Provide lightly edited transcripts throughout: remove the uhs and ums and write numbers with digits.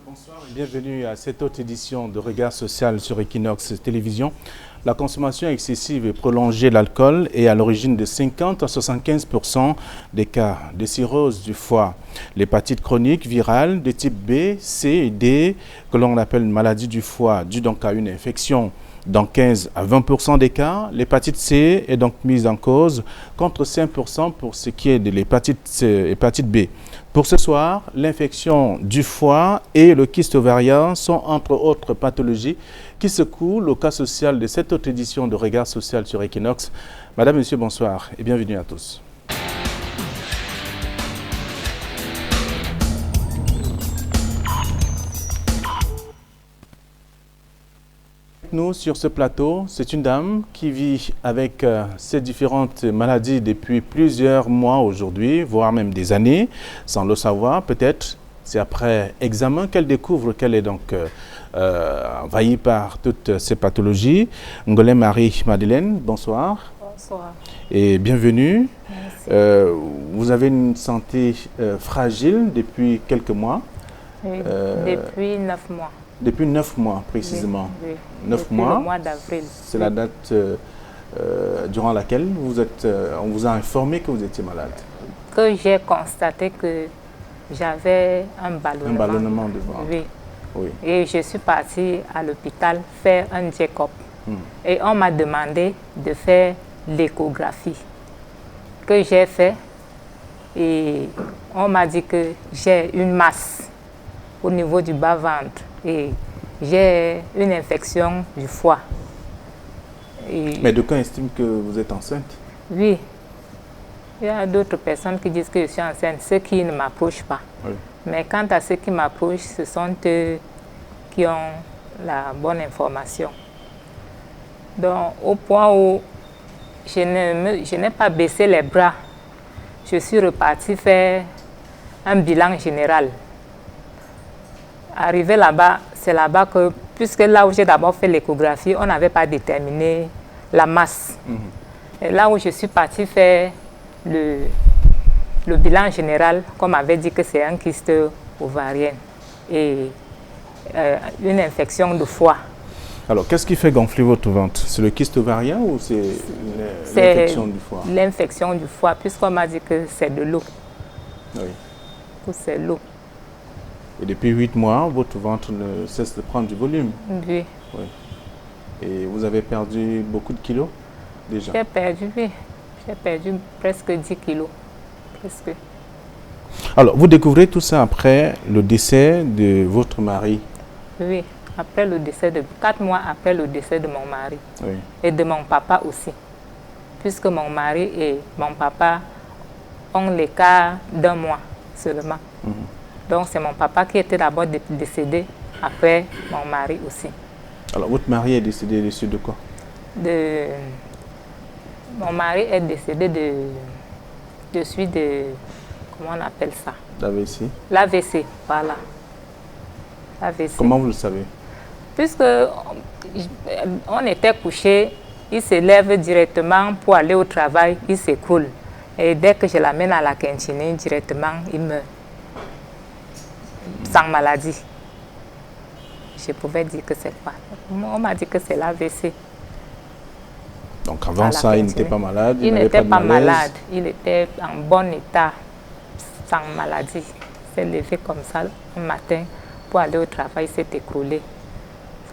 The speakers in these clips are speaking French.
Bonsoir et bienvenue à cette autre édition de Regard social sur Equinox Télévision. La consommation excessive et prolongée de l'alcool est à l'origine de 50 à 75% des cas de cirrhose du foie. L'hépatite chronique virale de type B, C et D, que l'on appelle maladie du foie, due donc à une infection. Dans 15 à 20% des cas, l'hépatite C est donc mise en cause, contre 5% pour ce qui est de l'hépatite B. Pour ce soir, l'infection du foie et le kyste ovarien sont entre autres pathologies qui secouent le cas social de cette autre édition de Regard social sur Equinox. Madame, Monsieur, bonsoir et bienvenue à tous. Nous, sur ce plateau, c'est une dame qui vit avec ces différentes maladies depuis plusieurs mois aujourd'hui, voire même des années, sans le savoir. Peut-être c'est après examen qu'elle découvre qu'elle est donc envahie par toutes ces pathologies. Ngolé Marie-Madeleine, bonsoir. Bonsoir. Et bienvenue. Merci. Vous avez une santé fragile depuis quelques mois. Oui, depuis 9 mois. Depuis 9 mois précisément. Oui, 9 depuis mois. le mois d'avril. C'est la date durant laquelle on vous a informé que vous étiez malade. Que j'ai constaté que j'avais un ballonnement. Un ballonnement de ventre. Oui. Oui. Et je suis partie à l'hôpital faire un check-up. Et on m'a demandé de faire l'échographie que j'ai fait. Et on m'a dit que j'ai une masse au niveau du bas-ventre. Et j'ai une infection du foie. Mais d'aucuns estiment que vous êtes enceinte. Oui. Il y a d'autres personnes qui disent que je suis enceinte, ceux qui ne m'approchent pas. Oui. Mais quant à ceux qui m'approchent, ce sont eux qui ont la bonne information. Donc, au point où je n'ai pas baissé les bras, je suis repartie faire un bilan général. Arrivé là-bas, c'est là-bas que, puisque là où j'ai d'abord fait l'échographie, on n'avait pas déterminé la masse. Et là où je suis partie faire le bilan général, comme m'avait dit que c'est un kyste ovarien et une infection de foie. Alors, qu'est-ce qui fait gonfler votre ventre? C'est le kyste ovarien ou c'est l'infection du foie? L'infection du foie, puisqu'on m'a dit que c'est de l'eau. Oui. Que c'est l'eau. Et depuis 8 mois, votre ventre ne cesse de prendre du volume. Oui. Oui. Et vous avez perdu beaucoup de kilos déjà? J'ai perdu, oui. J'ai perdu presque 10 kilos. Presque. Alors, vous découvrez tout ça après le décès de votre mari? Oui, après le décès 4 mois après le décès de mon mari. Oui. Et de mon papa aussi. Puisque mon mari et mon papa ont l'écart d'1 mois seulement. Donc c'est mon papa qui était d'abord décédé, après mon mari aussi. Alors, votre mari est décédé dessus de quoi? Mon mari est décédé de suite de... Comment on appelle ça? L'AVC. L'AVC, voilà. L'AVC. Comment vous le savez? Puisque on était couchés, il se lève directement pour aller au travail, il s'écroule. Et dès que je l'amène à la cantine, directement, il meurt. Sans maladie. Je pouvais dire que c'est quoi? On m'a dit que c'est l'AVC. Donc avant ça, il n'était pas malade? Il n'était pas malade. Il était en bon état, sans maladie. Il s'est levé comme ça un matin pour aller au travail, il s'est écroulé.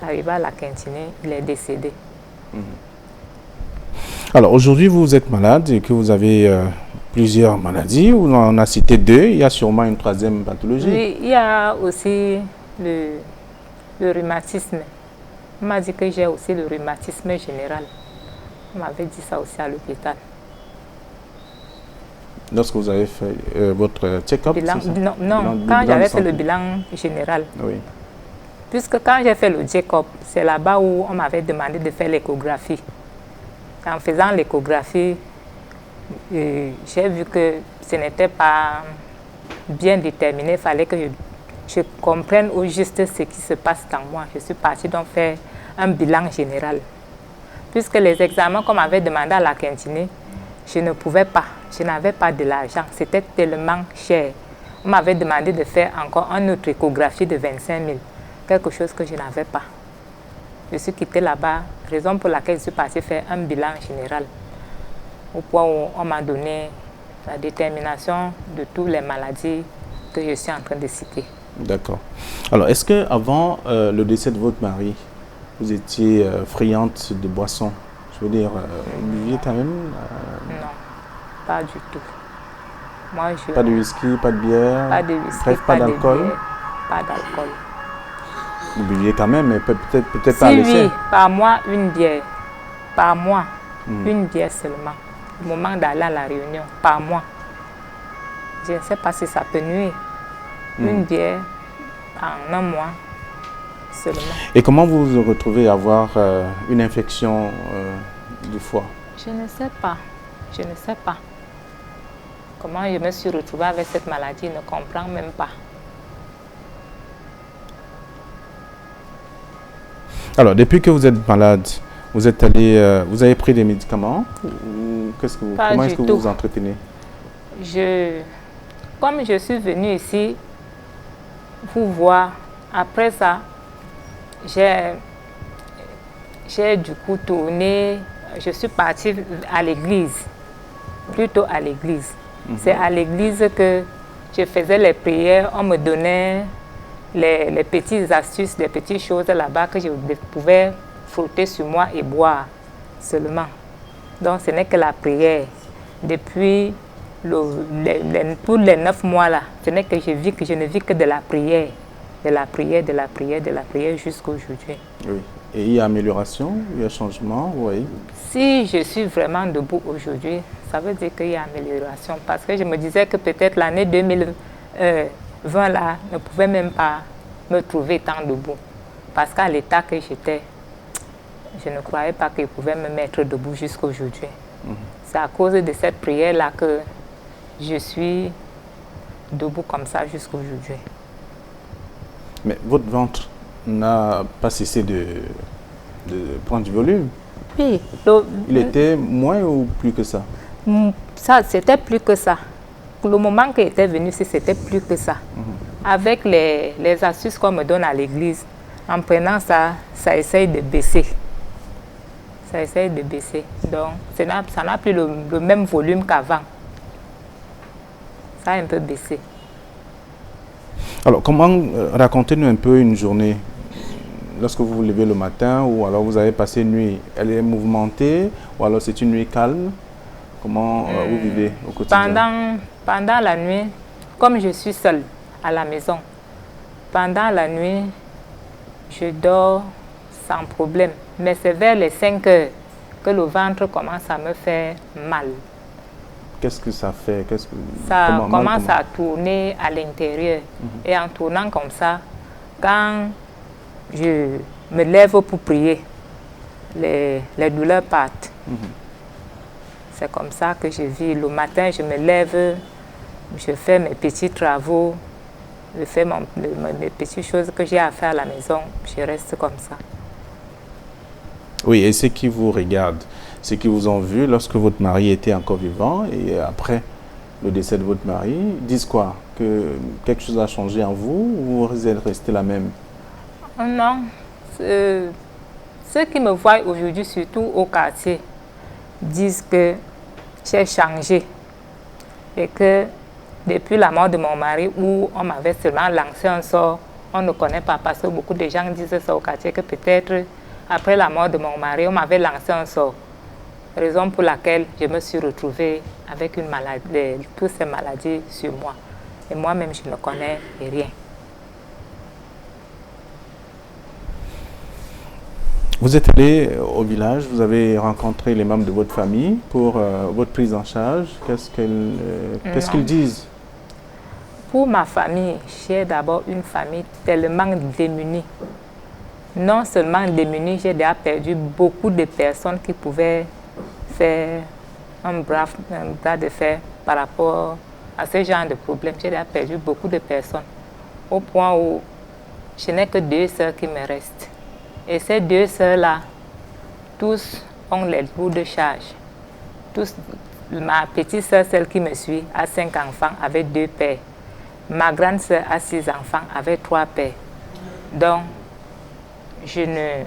Arrivé à la cantine, il est décédé. Alors aujourd'hui, vous êtes malade et que vous avez plusieurs maladies. On en a cité 2. Il y a sûrement une 3e pathologie. Oui, il y a aussi le rhumatisme. On m'a dit que j'ai aussi le rhumatisme général. On m'avait dit ça aussi à l'hôpital. Lorsque vous avez fait votre check-up? Non, quand j'avais fait le bilan général. Oui. Puisque quand j'ai fait le check-up, c'est là-bas où on m'avait demandé de faire l'échographie. En faisant l'échographie, j'ai vu que ce n'était pas bien déterminé. Il fallait que je comprenne au juste ce qui se passe dans moi. Je suis partie donc faire un bilan général. Puisque les examens qu'on m'avait demandé à la cantine, je ne pouvais pas. Je n'avais pas de l'argent. C'était tellement cher. on m'avait demandé de faire encore une autre échographie de 25 000, quelque chose que je n'avais pas. Je suis quittée là-bas, raison pour laquelle je suis partie faire un bilan général, au point où on m'a donné la détermination de toutes les maladies que je suis en train de citer. D'accord. Alors, est-ce qu'avant le décès de votre mari, vous étiez friande de boissons? Je veux dire, vous buviez quand même Non, pas du tout. Moi, pas de whisky, pas de bière? Pas de whisky, bref, pas d'alcool? Pas d'alcool. Vous buviez quand même, mais peut-être Si pas à l'essai? Oui, par mois, une bière. Par mois, une bière seulement. Au moment d'aller à la réunion, par mois. Je ne sais pas si ça peut nuire. Une bière en un mois seulement. Et comment vous vous retrouvez à avoir une infection du foie? Je ne sais pas. Je ne sais pas. Comment je me suis retrouvée avec cette maladie, je ne comprends même pas. Alors, depuis que vous êtes malade, vous êtes allé, vous avez pris des médicaments? Comment est-ce que vous vous entretenez? Comme je suis venue ici vous voir, après ça, j'ai du coup tourné, je suis partie à l'église, plutôt à l'église. C'est à l'église que je faisais les prières, on me donnait les petites astuces, les petites choses là-bas que je pouvais frotter sur moi et boire seulement. Donc ce n'est que la prière. Depuis tous les 9 mois là, ce n'est que je ne vis que de la prière. De la prière, de la prière, de la prière jusqu'à aujourd'hui. Oui. Et il y a amélioration, il y a changement, oui. Si je suis vraiment debout aujourd'hui, ça veut dire qu'il y a amélioration. Parce que je me disais que peut-être l'année 2020 là, ne pouvait même pas me trouver tant debout. Parce qu'à l'état que j'étais, je ne croyais pas qu'il pouvait me mettre debout jusqu'à aujourd'hui. C'est à cause de cette prière-là que je suis debout comme ça jusqu'à aujourd'hui. Mais votre ventre n'a pas cessé de prendre du volume? Oui. Il était moins ou plus que ça? Ça, c'était plus que ça. Le moment qu'il était venu, c'était plus que ça. Avec les astuces qu'on me donne à l'église, en prenant ça, ça essaye de baisser. Ça essaye de baisser. Donc, ça n'a plus le même volume qu'avant. Ça a un peu baissé. Alors, racontez-nous un peu une journée. Lorsque vous vous levez le matin, ou alors vous avez passé une nuit, elle est mouvementée, ou alors c'est une nuit calme? Comment vous vivez au quotidien? Pendant la nuit, comme je suis seule à la maison, pendant la nuit, je dors sans problème. Mais c'est vers les 5 heures que le ventre commence à me faire mal. Qu'est-ce que ça fait? Ça commence à tourner à l'intérieur. Et en tournant comme ça, quand je me lève pour prier, les douleurs partent. C'est comme ça que je vis. Le matin, je me lève, je fais mes petits travaux, je fais mes petites choses que j'ai à faire à la maison. Je reste comme ça. Oui, et ceux qui vous regardent, ceux qui vous ont vu lorsque votre mari était encore vivant et après le décès de votre mari, disent quoi? Que quelque chose a changé en vous ou vous êtes resté la même? Non. Ceux qui me voient aujourd'hui, surtout au quartier, disent que j'ai changé et que depuis la mort de mon mari, où on m'avait seulement lancé un sort, on ne connaît pas, parce que beaucoup de gens disent ça au quartier, que peut-être après la mort de mon mari, on m'avait lancé un sort. Raison pour laquelle je me suis retrouvée avec une maladie, toutes ces maladies sur moi. Et moi-même, je ne connais rien. Vous êtes allé au village, vous avez rencontré les membres de votre famille pour votre prise en charge. Qu'est-ce qu'ils disent? Pour ma famille, j'ai d'abord une famille tellement démunie. Non seulement démunie, j'ai déjà perdu beaucoup de personnes qui pouvaient faire un bras de fer par rapport à ce genre de problème. J'ai déjà perdu beaucoup de personnes au point où je n'ai que 2 sœurs qui me restent. Et ces 2 sœurs-là, tous ont les lourds de charge. Ma petite sœur, celle qui me suit, a 5 enfants avec 2 pères. ma grande sœur a 6 enfants avec 3 pères. Donc, je ne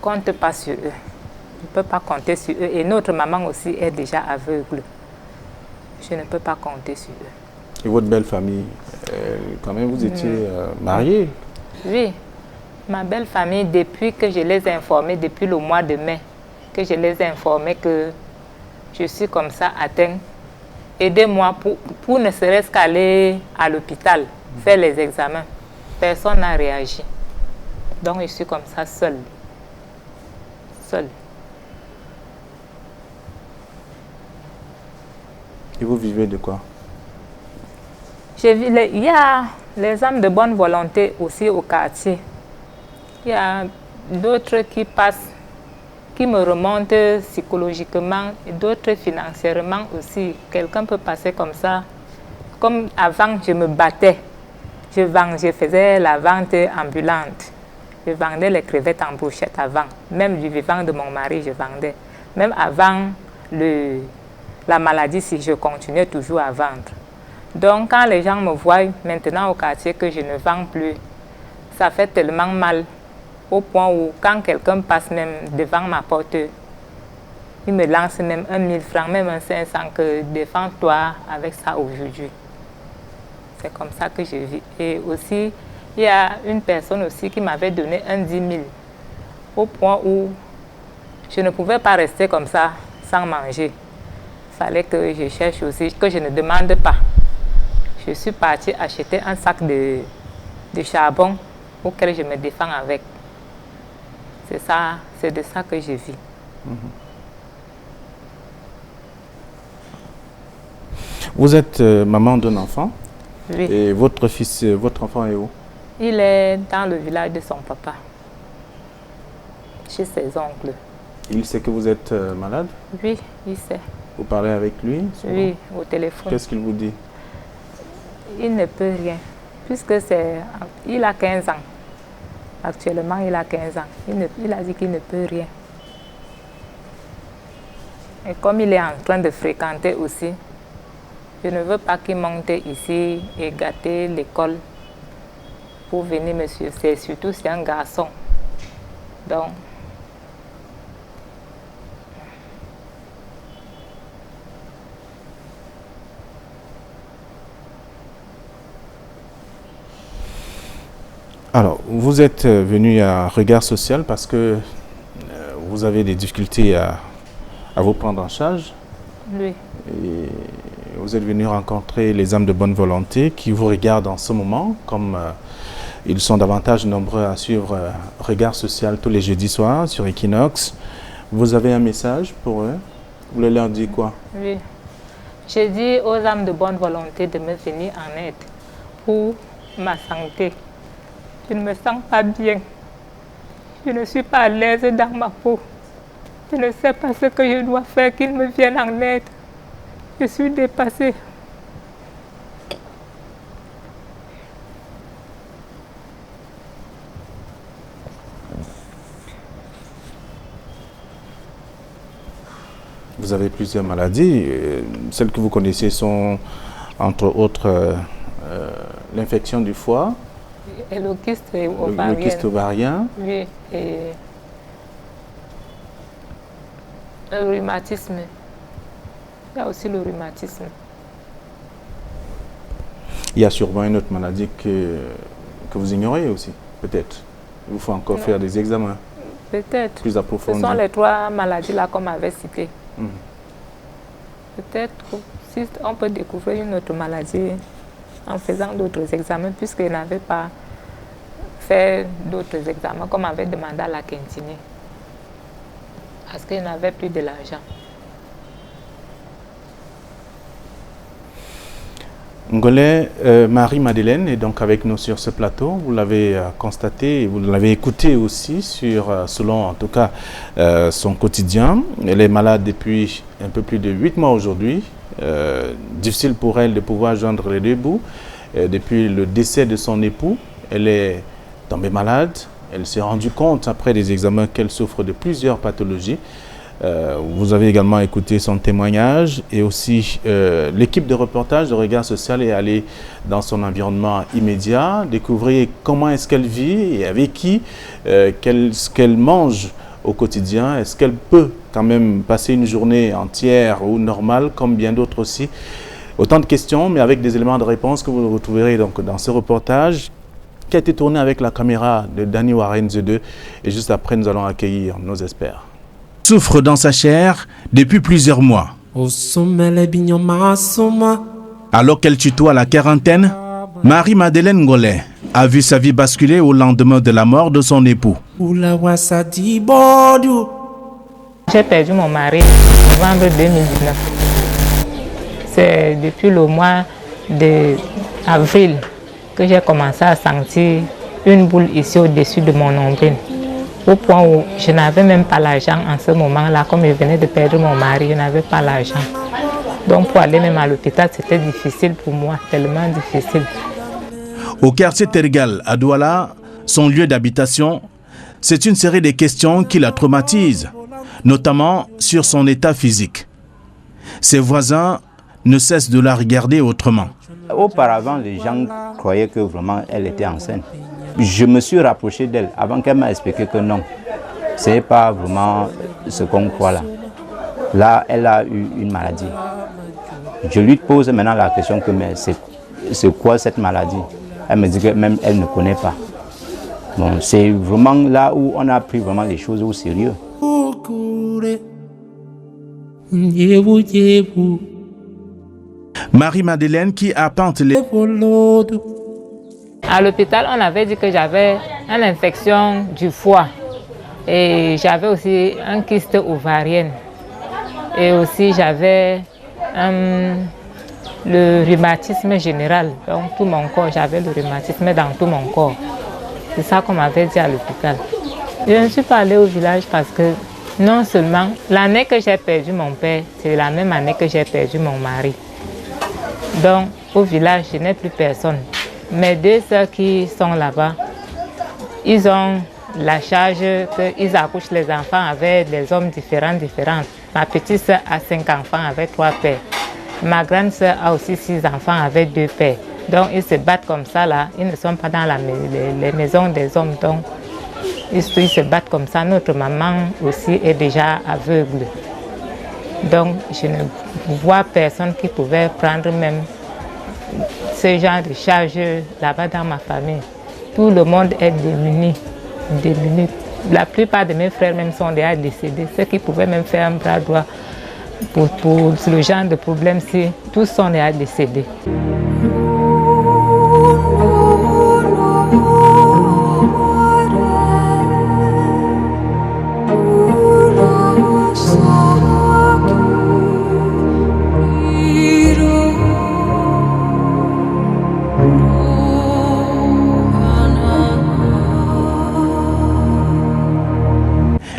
compte pas sur eux. Je ne peux pas compter sur eux. Et notre maman aussi est déjà aveugle. Je ne peux pas compter sur eux. Et votre belle famille, quand même, vous étiez mariée? Oui. Ma belle famille, depuis que je les ai informés, depuis le mois de mai, que je les ai informés que je suis comme ça atteinte, aidez-moi pour ne serait-ce qu'aller à l'hôpital, faire les examens. Personne n'a réagi. Donc je suis comme ça seule. Seule. Et vous vivez de quoi? Il y a les âmes de bonne volonté aussi au quartier. Il y a d'autres qui passent, qui me remontent psychologiquement et d'autres financièrement aussi. Quelqu'un peut passer comme ça. Comme avant, je me battais. Je faisais la vente ambulante. Je vendais les crevettes en brochette avant. Même du vivant de mon mari, je vendais. Même avant la maladie, si je continuais toujours à vendre. Donc, quand les gens me voient maintenant au quartier que je ne vends plus, ça fait tellement mal. Au point où, quand quelqu'un passe même devant ma porte, il me lance même 1 000 francs, même un 500, que défends-toi avec ça aujourd'hui. C'est comme ça que je vis. Et aussi, il y a une personne aussi qui m'avait donné un 10 000, au point où je ne pouvais pas rester comme ça sans manger. Il fallait que je cherche aussi, que je ne demande pas. Je suis partie acheter un sac de charbon auquel je me défends avec. C'est ça, c'est de ça que je vis. Vous êtes maman d'un enfant? Oui. Et votre fils, votre enfant est où? Il est dans le village de son papa, chez ses oncles. Il sait que vous êtes malade? Oui, il sait. Vous parlez avec lui souvent? Oui, au téléphone. Qu'est-ce qu'il vous dit? Il ne peut rien, puisque il a 15 ans. Actuellement, il a 15 ans. Il a dit qu'il ne peut rien. Et comme il est en train de fréquenter aussi, je ne veux pas qu'il monte ici et gâter l'école pour venir me suivre. C'est surtout c'est un garçon. Donc, alors, vous êtes venu à Regard Social parce que vous avez des difficultés à vous prendre en charge. oui. Et vous êtes venu rencontrer les âmes de bonne volonté qui vous regardent en ce moment, comme ils sont davantage nombreux à suivre Regard Social tous les jeudis soirs sur Equinox. Vous avez un message pour eux? Vous voulez leur dire quoi? Oui. Je dis aux âmes de bonne volonté de me venir en aide pour ma santé. Je ne me sens pas bien. Je ne suis pas à l'aise dans ma peau. Je ne sais pas ce que je dois faire, qu'ils me viennent en aide. Je suis dépassée. Vous avez plusieurs maladies. Celles que vous connaissez sont, entre autres, l'infection du foie, Et le kyste ovarien. le kyste ovarien, Oui, et le rhumatisme. Il y a aussi le rhumatisme. il y a sûrement une autre maladie que vous ignorez aussi, peut-être. Il vous faut encore faire des examens Peut-être. plus Ce approfondis. sont les 3 maladies-là qu'on m'avait citées. Mhm. Peut-être si on peut découvrir une autre maladie en faisant d'autres examens, puisqu'il n'avait pas fait d'autres examens, comme avait demandé à la cantine. Parce qu'il n'avait plus de l'argent. Ngolé, Marie-Madeleine est donc avec nous sur ce plateau. Vous l'avez constaté et vous l'avez écouté aussi selon en tout cas son quotidien. Elle est malade depuis un peu plus de 8 mois aujourd'hui. Difficile pour elle de pouvoir joindre les deux bouts. Depuis le décès de son époux, elle est tombée malade. Elle s'est rendue compte après des examens qu'elle souffre de plusieurs pathologies. Vous avez également écouté son témoignage et aussi l'équipe de reportage de Regard Social est allée dans son environnement immédiat, découvrir comment est-ce qu'elle vit et avec qui, ce qu'elle mange au quotidien, est-ce qu'elle peut quand même passer une journée entière ou normale comme bien d'autres aussi. Autant de questions, mais avec des éléments de réponse que vous retrouverez donc dans ce reportage qui a été tourné avec la caméra de Danny Warren The2. Et juste après, nous allons accueillir nos experts. Souffre dans sa chair depuis plusieurs mois. Alors qu'elle tutoie la quarantaine, Marie-Madeleine Ngolet a vu sa vie basculer au lendemain de la mort de son époux. J'ai perdu mon mari en novembre 2019. C'est depuis le mois d'avril que j'ai commencé à sentir une boule ici au-dessus de mon nombril. Au point où je n'avais même pas l'argent en ce moment-là, comme je venais de perdre mon mari, je n'avais pas l'argent. Donc pour aller même à l'hôpital, c'était difficile pour moi, tellement difficile. Au quartier Tergal, à Douala, son lieu d'habitation, c'est une série de questions qui la traumatisent, notamment sur son état physique. Ses voisins ne cessent de la regarder autrement. Auparavant, les gens croyaient que vraiment elle était enceinte. Je me suis rapproché d'elle avant qu'elle m'a expliqué que non, ce n'est pas vraiment ce qu'on croit là. Là, elle a eu une maladie. Je lui pose maintenant la question que mais c'est quoi cette maladie? Elle me dit que même elle ne connaît pas. Bon, c'est vraiment là où on a pris vraiment les choses au sérieux. Marie-Madeleine qui appente les... À l'hôpital, on avait dit que j'avais une infection du foie et j'avais aussi un kyste ovarien et aussi j'avais le rhumatisme général. Donc tout mon corps, j'avais le rhumatisme dans tout mon corps. C'est ça qu'on m'avait dit à l'hôpital. Je ne suis pas allée au village parce que non seulement l'année que j'ai perdu mon père, c'est la même année que j'ai perdu mon mari. Donc au village, je n'ai plus personne. Mes deux sœurs qui sont là-bas, ils ont la charge qu'ils accouchent les enfants avec des hommes différents. Ma petite sœur a 5 enfants avec 3 pères. Ma grande sœur a aussi 6 enfants avec 2 pères. Donc ils se battent comme ça là, ils ne sont pas dans les maisons des hommes. Donc ils se battent comme ça. Notre maman aussi est déjà aveugle. Donc je ne vois personne qui pouvait prendre même ce genre de charge là-bas dans ma famille. Tout le monde est démuni. La plupart de mes frères même sont déjà décédés. Ceux qui pouvaient même faire un bras droit pour ce genre de problème-ci, tous sont déjà décédés.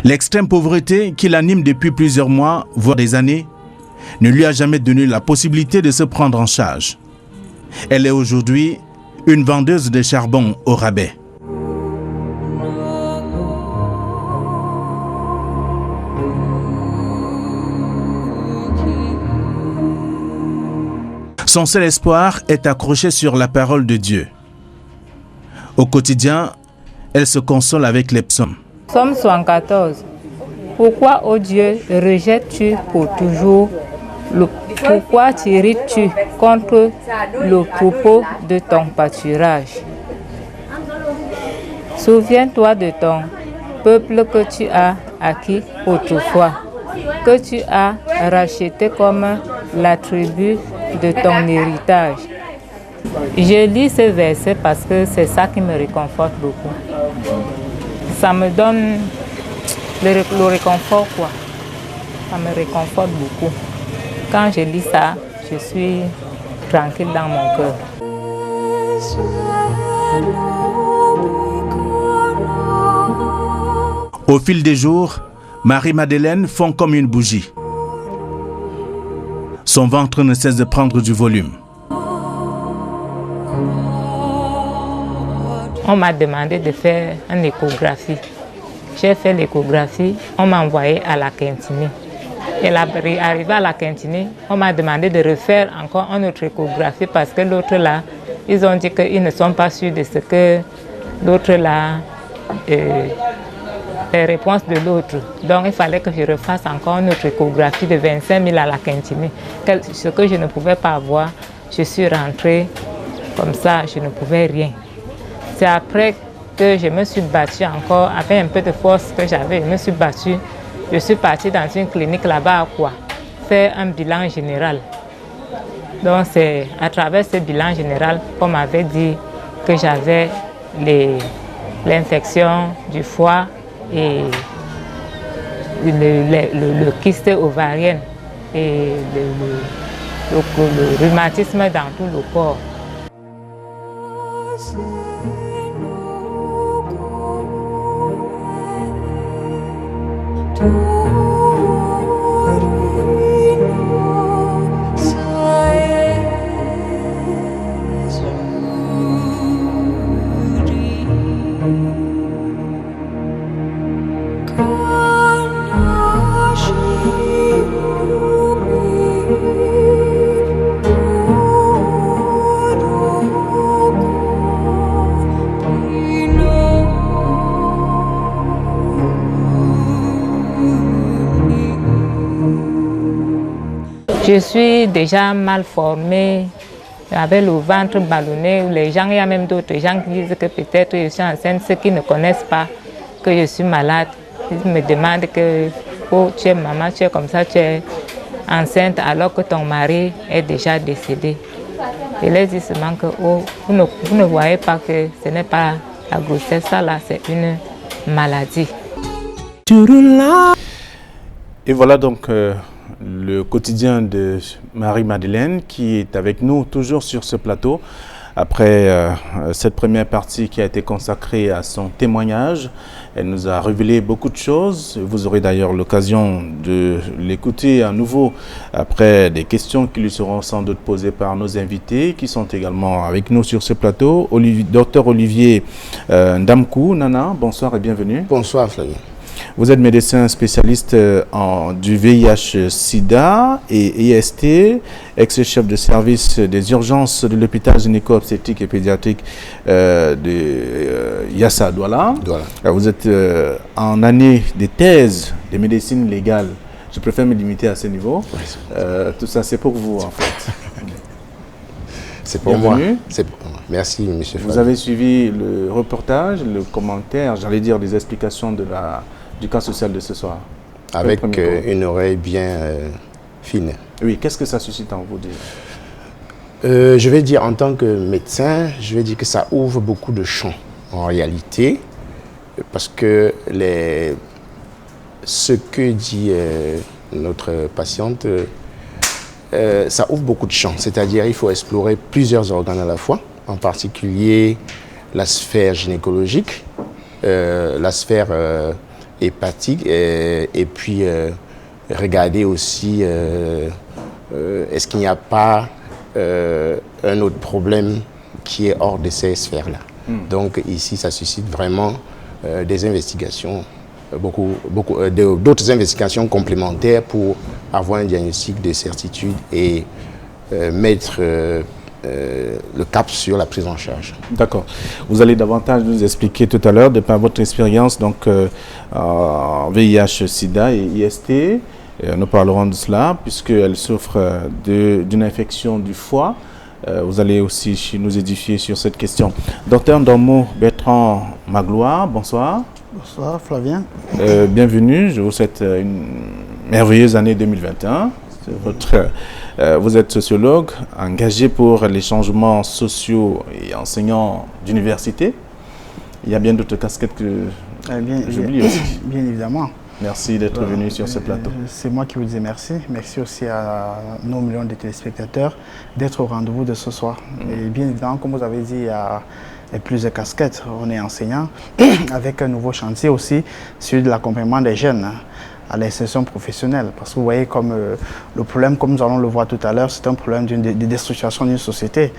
L'extrême pauvreté qui l'anime depuis plusieurs mois, voire des années, ne lui a jamais donné la possibilité de se prendre en charge. Elle est aujourd'hui une vendeuse de charbon au rabais. Son seul espoir est accroché sur la parole de Dieu. Au quotidien, elle se console avec les psaumes. Psaume 74. Pourquoi, ô Dieu, rejettes-tu pour toujours pourquoi t'irrites-tu contre le troupeau de ton pâturage? Souviens-toi de ton peuple que tu as acquis autrefois, que tu as racheté comme la tribu de ton héritage. Je lis ce verset parce que c'est ça qui me réconforte beaucoup. Ça me donne le réconfort, quoi. Ça me réconforte beaucoup. Quand je lis ça, je suis tranquille dans mon cœur. Au fil des jours, Marie-Madeleine fond comme une bougie. Son ventre ne cesse de prendre du volume. On m'a demandé de faire une échographie. j'ai fait l'échographie, on m'a envoyé à la Quintini. Et arrivé à la Quintini, on m'a demandé de refaire encore une autre échographie parce que l'autre là, ils ont dit qu'ils ne sont pas sûrs de ce que l'autre là, les réponses de l'autre. Donc il fallait que je refasse encore une autre échographie de 25 000 à la Quintini. Ce que je ne pouvais pas avoir, je suis rentrée comme ça, je ne pouvais rien. C'est après que je me suis battue encore, avec un peu de force que j'avais, je me suis battue. Je suis partie dans une clinique là-bas à quoi faire un bilan général. Donc c'est à travers ce bilan général qu'on m'avait dit que j'avais l'infection du foie et le kyste ovarien et le rhumatisme dans tout le corps. Je suis déjà mal formée, avec le ventre ballonné. Les gens, il y a même d'autres gens qui disent que peut-être je suis enceinte, ceux qui ne connaissent pas que je suis malade. Ils me demandent que oh, tu es maman, tu es comme ça, tu es enceinte alors que ton mari est déjà décédé. Je leur dis seulement que oh, vous ne voyez pas que ce n'est pas la grossesse, ça là, c'est une maladie. Et voilà donc le quotidien de Marie-Madeleine qui est avec nous toujours sur ce plateau. Après cette première partie qui a été consacrée à son témoignage, elle nous a révélé beaucoup de choses. Vous aurez d'ailleurs l'occasion de l'écouter à nouveau après des questions qui lui seront sans doute posées par nos invités qui sont également avec nous sur ce plateau. Dr Olivier Ndamkou, Nana, bonsoir et bienvenue. Bonsoir Flavien. Vous êtes médecin spécialiste du VIH-Sida et IST, ex-chef de service des urgences de l'hôpital gynéco-obstétrique et pédiatrique de Yassa Douala. Vous êtes en année de thèse de médecine légale. Je préfère me limiter à ce niveau. Tout ça, c'est pour vous, en fait. C'est pour moi. Merci, M. Vous avez suivi le reportage, le commentaire, j'allais dire les explications du cas social de ce soir. Avec une oreille bien fine. Oui, qu'est-ce que ça suscite en vous dire? Je vais dire en tant que médecin, je vais dire que ça ouvre beaucoup de champs en réalité, parce que ce que dit notre patiente, ça ouvre beaucoup de champs, c'est-à-dire il faut explorer plusieurs organes à la fois, en particulier la sphère gynécologique, la sphère hépatique et puis regarder aussi est-ce qu'il n'y a pas un autre problème qui est hors de ces sphères-là. Donc ici, ça suscite vraiment des investigations, d'autres investigations complémentaires pour avoir un diagnostic de certitude et mettre le cap sur la prise en charge. D'accord. Vous allez davantage nous expliquer tout à l'heure, de par votre expérience donc VIH, SIDA et IST. Nous parlerons de cela puisqu'elle souffre d'une infection du foie. Vous allez aussi nous édifier sur cette question. Docteur Ndomo Bertrand Magloire, bonsoir. Bonsoir Flavien. Bienvenue, je vous souhaite une merveilleuse année 2021. Vous êtes sociologue, engagé pour les changements sociaux et enseignant d'université. Il y a bien d'autres casquettes que j'oublie aussi. Bien évidemment. Merci d'être venu sur ce plateau. C'est moi qui vous dis merci. Merci aussi à nos millions de téléspectateurs d'être au rendez-vous de ce soir. Et bien évidemment, comme vous avez dit, il y a plusieurs casquettes. On est enseignant avec un nouveau chantier aussi sur l'accompagnement des jeunes à l'insertion professionnelle. Parce que vous voyez, comme le problème, comme nous allons le voir tout à l'heure, c'est un problème de déstructuration d'une société.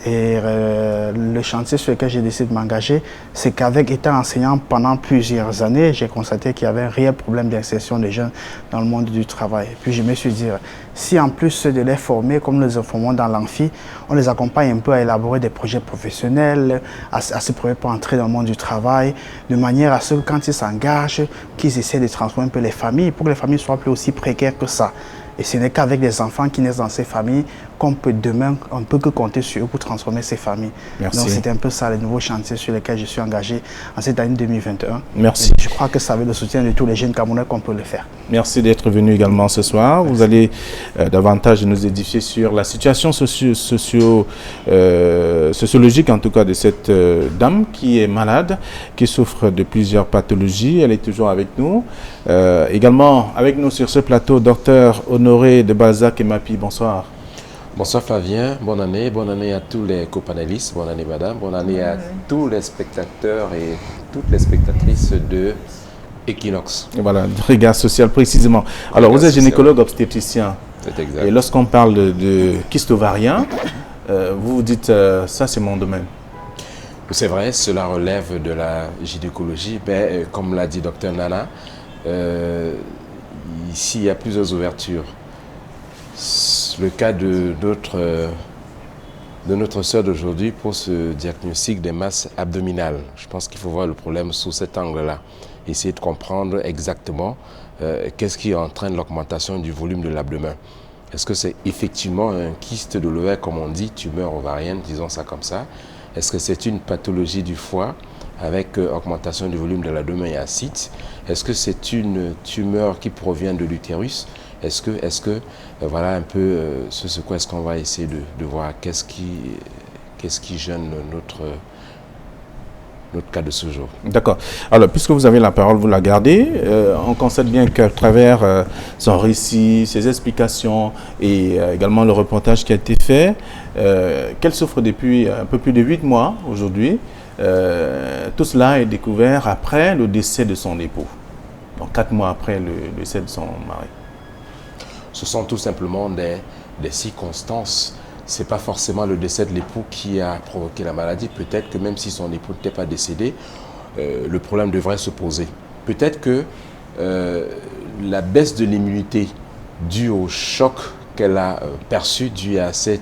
Et le chantier sur lequel j'ai décidé de m'engager, c'est qu'avec étant enseignant pendant plusieurs années, j'ai constaté qu'il y avait un réel problème d'insertion des jeunes dans le monde du travail. Et puis je me suis dit, si en plus de les former, comme nous les formons dans l'amphi, on les accompagne un peu à élaborer des projets professionnels, à se préparer pour entrer dans le monde du travail, de manière à ce que quand ils s'engagent, qu'ils essaient de transformer un peu les familles, pour que les familles soient plus aussi précaires que ça. Et ce n'est qu'avec des enfants qui naissent dans ces familles qu'on peut demain, on peut que compter sur eux pour transformer ces familles. Merci. Donc c'était un peu ça, les nouveaux chantiers sur lesquels je suis engagé en cette année 2021. Merci. Et je crois que ça avec le soutien de tous les jeunes Camerounais qu'on peut le faire. Merci d'être venu également ce soir. Merci. Vous allez davantage nous édifier sur la situation sociologique, en tout cas, de cette dame qui est malade, qui souffre de plusieurs pathologies. Elle est toujours avec nous. Également avec nous sur ce plateau, docteur Honoré de Balzac et Mapi. Bonsoir. Bonsoir Flavien, bonne année à tous les copanélistes, bonne année madame, bonne année à tous les spectateurs et toutes les spectatrices de Equinox. Et voilà, de regard social précisément. Alors vous êtes gynécologue obstétricien. C'est exact. Et lorsqu'on parle de kyste ovarien, vous vous dites ça c'est mon domaine. C'est vrai, cela relève de la gynécologie, mais comme l'a dit docteur Nana, ici il y a plusieurs ouvertures. Le cas de notre sœur d'aujourd'hui pour ce diagnostic des masses abdominales. Je pense qu'il faut voir le problème sous cet angle-là. Essayer de comprendre exactement qu'est-ce qui entraîne l'augmentation du volume de l'abdomen. Est-ce que c'est effectivement un kyste de l'ovaire, comme on dit, tumeur ovarienne, disons ça comme ça? Est-ce que c'est une pathologie du foie avec augmentation du volume de l'abdomen et ascites? Est-ce que c'est une tumeur qui provient de l'utérus? Est-ce que voilà un peu ce quoi est-ce qu'on va essayer de voir qu'est-ce qui gêne notre cas de ce jour. D'accord. Alors, puisque vous avez la parole, vous la gardez. On constate bien qu'à travers son récit, ses explications et également le reportage qui a été fait, qu'elle souffre depuis un peu plus de 8 mois aujourd'hui. Tout cela est découvert après le décès de son époux. Donc 4 mois après le décès de son mari. Ce sont tout simplement des circonstances. Ce n'est pas forcément le décès de l'époux qui a provoqué la maladie. Peut-être que même si son époux n'était pas décédé, le problème devrait se poser. Peut-être que la baisse de l'immunité due au choc qu'elle a perçu, dû à ces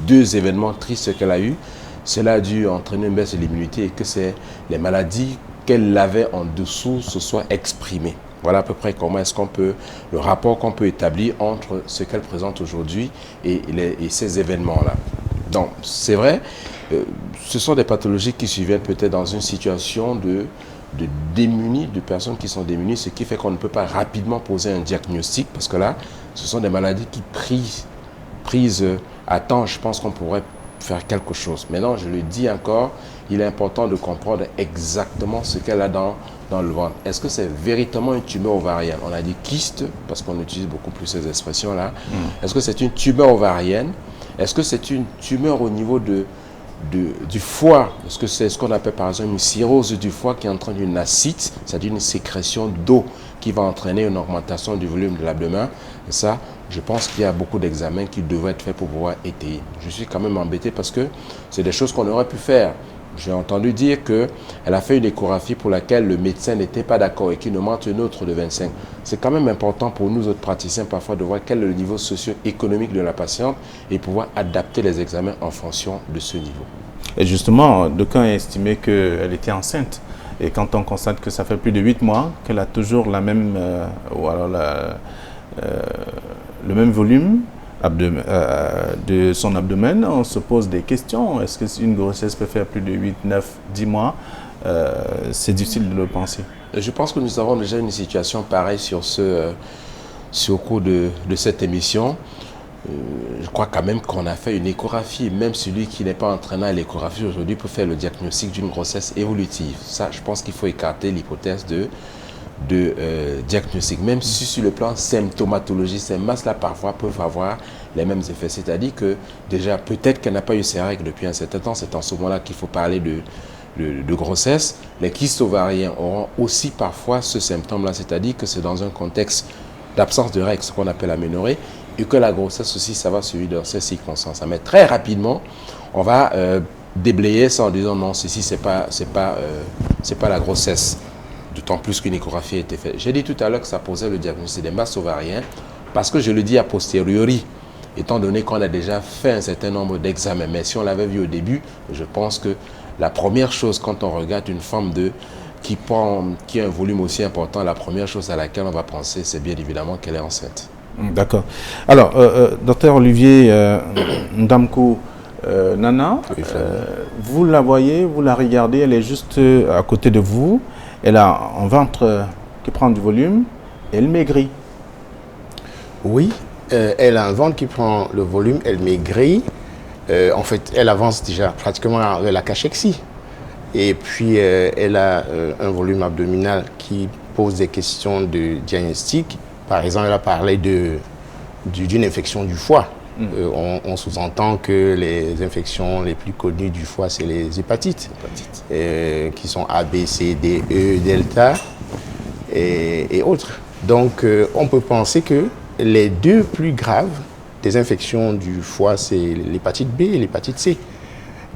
2 événements tristes qu'elle a eus, cela a dû entraîner une baisse de l'immunité et que les maladies qu'elle avait en dessous se soient exprimées. Voilà à peu près comment est-ce qu'on peut, le rapport qu'on peut établir entre ce qu'elle présente aujourd'hui et ces événements-là. Donc, c'est vrai, ce sont des pathologies qui surviennent peut-être dans une situation de démunis, de personnes qui sont démunies, ce qui fait qu'on ne peut pas rapidement poser un diagnostic, parce que là, ce sont des maladies qui, prises à temps, je pense qu'on pourrait faire quelque chose. Maintenant, je le dis encore, il est important de comprendre exactement ce qu'elle a dans le ventre. Est-ce que c'est véritablement une tumeur ovarienne? On a dit kyste, parce qu'on utilise beaucoup plus ces expressions-là. Est-ce que c'est une tumeur ovarienne? Est-ce que c'est une tumeur au niveau du foie? Est-ce que c'est ce qu'on appelle par exemple une cirrhose du foie qui entraîne une ascite, c'est-à-dire une sécrétion d'eau qui va entraîner une augmentation du volume de l'abdomen? Et ça, je pense qu'il y a beaucoup d'examens qui devraient être faits pour pouvoir étayer. Je suis quand même embêté parce que c'est des choses qu'on aurait pu faire. J'ai entendu dire qu'elle a fait une échographie pour laquelle le médecin n'était pas d'accord et qu'il nous manque une autre de 25. C'est quand même important pour nous autres praticiens parfois de voir quel est le niveau socio-économique de la patiente et pouvoir adapter les examens en fonction de ce niveau. Et justement, d'aucuns ont estimé qu'elle était enceinte. Et quand on constate que ça fait plus de 8 mois, qu'elle a toujours la même, le même volume de son abdomen, on se pose des questions. Est-ce qu'une grossesse peut faire plus de 8, 9, 10 mois? C'est difficile de le penser. Je pense que nous avons déjà une situation pareille sur au cours de cette émission. Je crois quand même qu'on a fait une échographie. Même celui qui n'est pas entraîné à l'échographie aujourd'hui peut faire le diagnostic d'une grossesse évolutive. Ça, je pense qu'il faut écarter l'hypothèse de diagnostic, même si sur le plan symptomatologie, ces masses-là parfois peuvent avoir les mêmes effets. C'est-à-dire que déjà, peut-être qu'elle n'a pas eu ses règles depuis un certain temps, c'est en ce moment-là qu'il faut parler de grossesse, les kystes ovariens auront aussi parfois ce symptôme-là, c'est-à-dire que c'est dans un contexte d'absence de règles, ce qu'on appelle l'aménorrhée, et que la grossesse aussi, ça va suivre dans ces circonstances. Mais très rapidement, on va déblayer ça en disant non, ceci, c'est pas la grossesse. D'autant plus qu'une échographie a été faite. J'ai dit tout à l'heure que ça posait le diagnostic des masses ovariennes, parce que je le dis a posteriori, étant donné qu'on a déjà fait un certain nombre d'examens. Mais si on l'avait vu au début, je pense que la première chose, quand on regarde une femme qui a un volume aussi important, la première chose à laquelle on va penser, c'est bien évidemment qu'elle est enceinte. D'accord. Alors, docteur Olivier Ndamkou Nana, Oui, vous la voyez, vous la regardez, elle est juste à côté de vous. Elle a un ventre qui prend du volume, elle maigrit. Oui, elle a un ventre qui prend le volume, elle maigrit. En fait, elle avance déjà pratiquement vers la cachexie. Et puis, elle a un volume abdominal qui pose des questions de diagnostic. Par exemple, elle a parlé d'une infection du foie. On sous-entend que les infections les plus connues du foie, c'est les hépatites. Qui sont A, B, C, D, E, delta et autres. Donc, on peut penser que les deux plus graves des infections du foie, c'est l'hépatite B et l'hépatite C,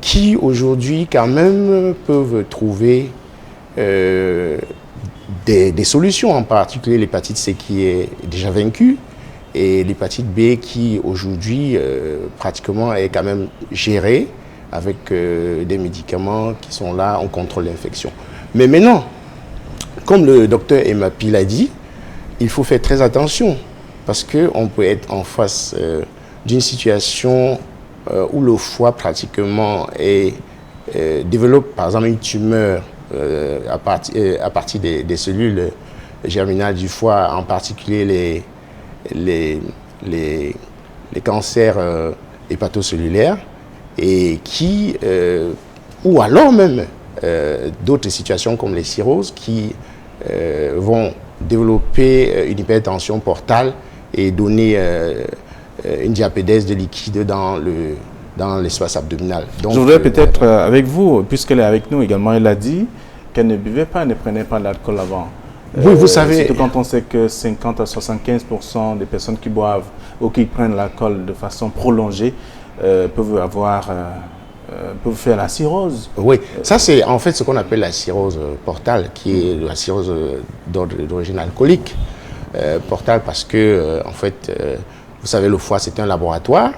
qui aujourd'hui quand même peuvent trouver des solutions, en particulier l'hépatite C qui est déjà vaincue et l'hépatite B qui aujourd'hui pratiquement est quand même gérée avec des médicaments qui sont là, on contrôle l'infection. Mais maintenant, comme le docteur Emapi l'a dit, il faut faire très attention parce qu'on peut être en face d'une situation où le foie pratiquement développe par exemple une tumeur à partir des cellules germinales du foie, en particulier les cancers hépatocellulaires, et ou alors même d'autres situations comme les cirrhoses qui vont développer une hypertension portale et donner une diapédèse de liquide dans l'espace abdominal. Donc, je voudrais peut-être avec vous, puisqu'elle est avec nous également, elle a dit qu'elle ne buvait pas, ne prenait pas d'alcool avant. Oui, vous savez... Surtout quand on sait que 50 à 75% des personnes qui boivent ou qui prennent l'alcool de façon prolongée peuvent faire la cirrhose. Oui, ça c'est en fait ce qu'on appelle la cirrhose portale, qui est la cirrhose d'origine alcoolique. Portale parce que, en fait, vous savez, le foie c'est un laboratoire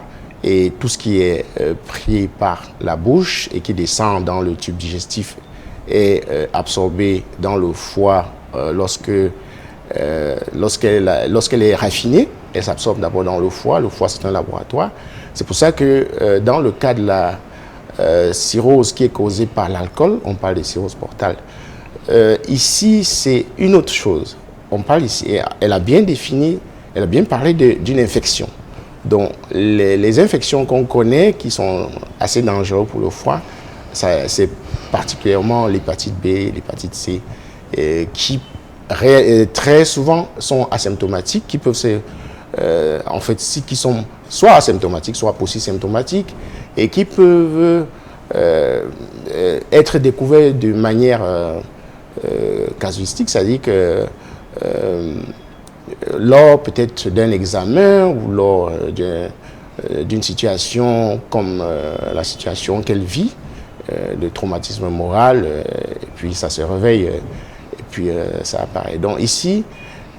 et tout ce qui est pris par la bouche et qui descend dans le tube digestif est absorbé dans le foie lorsqu'elle est raffinée. Elle s'absorbe d'abord dans le foie. Le foie c'est un laboratoire. C'est pour ça que dans le cas de la cirrhose qui est causée par l'alcool, on parle de cirrhose portale. Ici, c'est une autre chose. On parle ici, elle a bien défini, elle a bien parlé d'une infection. Donc, les infections qu'on connaît, qui sont assez dangereuses pour le foie, c'est particulièrement l'hépatite B, l'hépatite C, qui très souvent sont asymptomatiques, qui peuvent qui sont soit asymptomatiques, soit polysymptomatiques, et qui peuvent être découverts de manière casuistique, c'est-à-dire que lors peut-être d'un examen ou lors d'une situation comme la situation qu'elle vit, de traumatisme moral, et puis ça se réveille, et puis ça apparaît. Donc ici,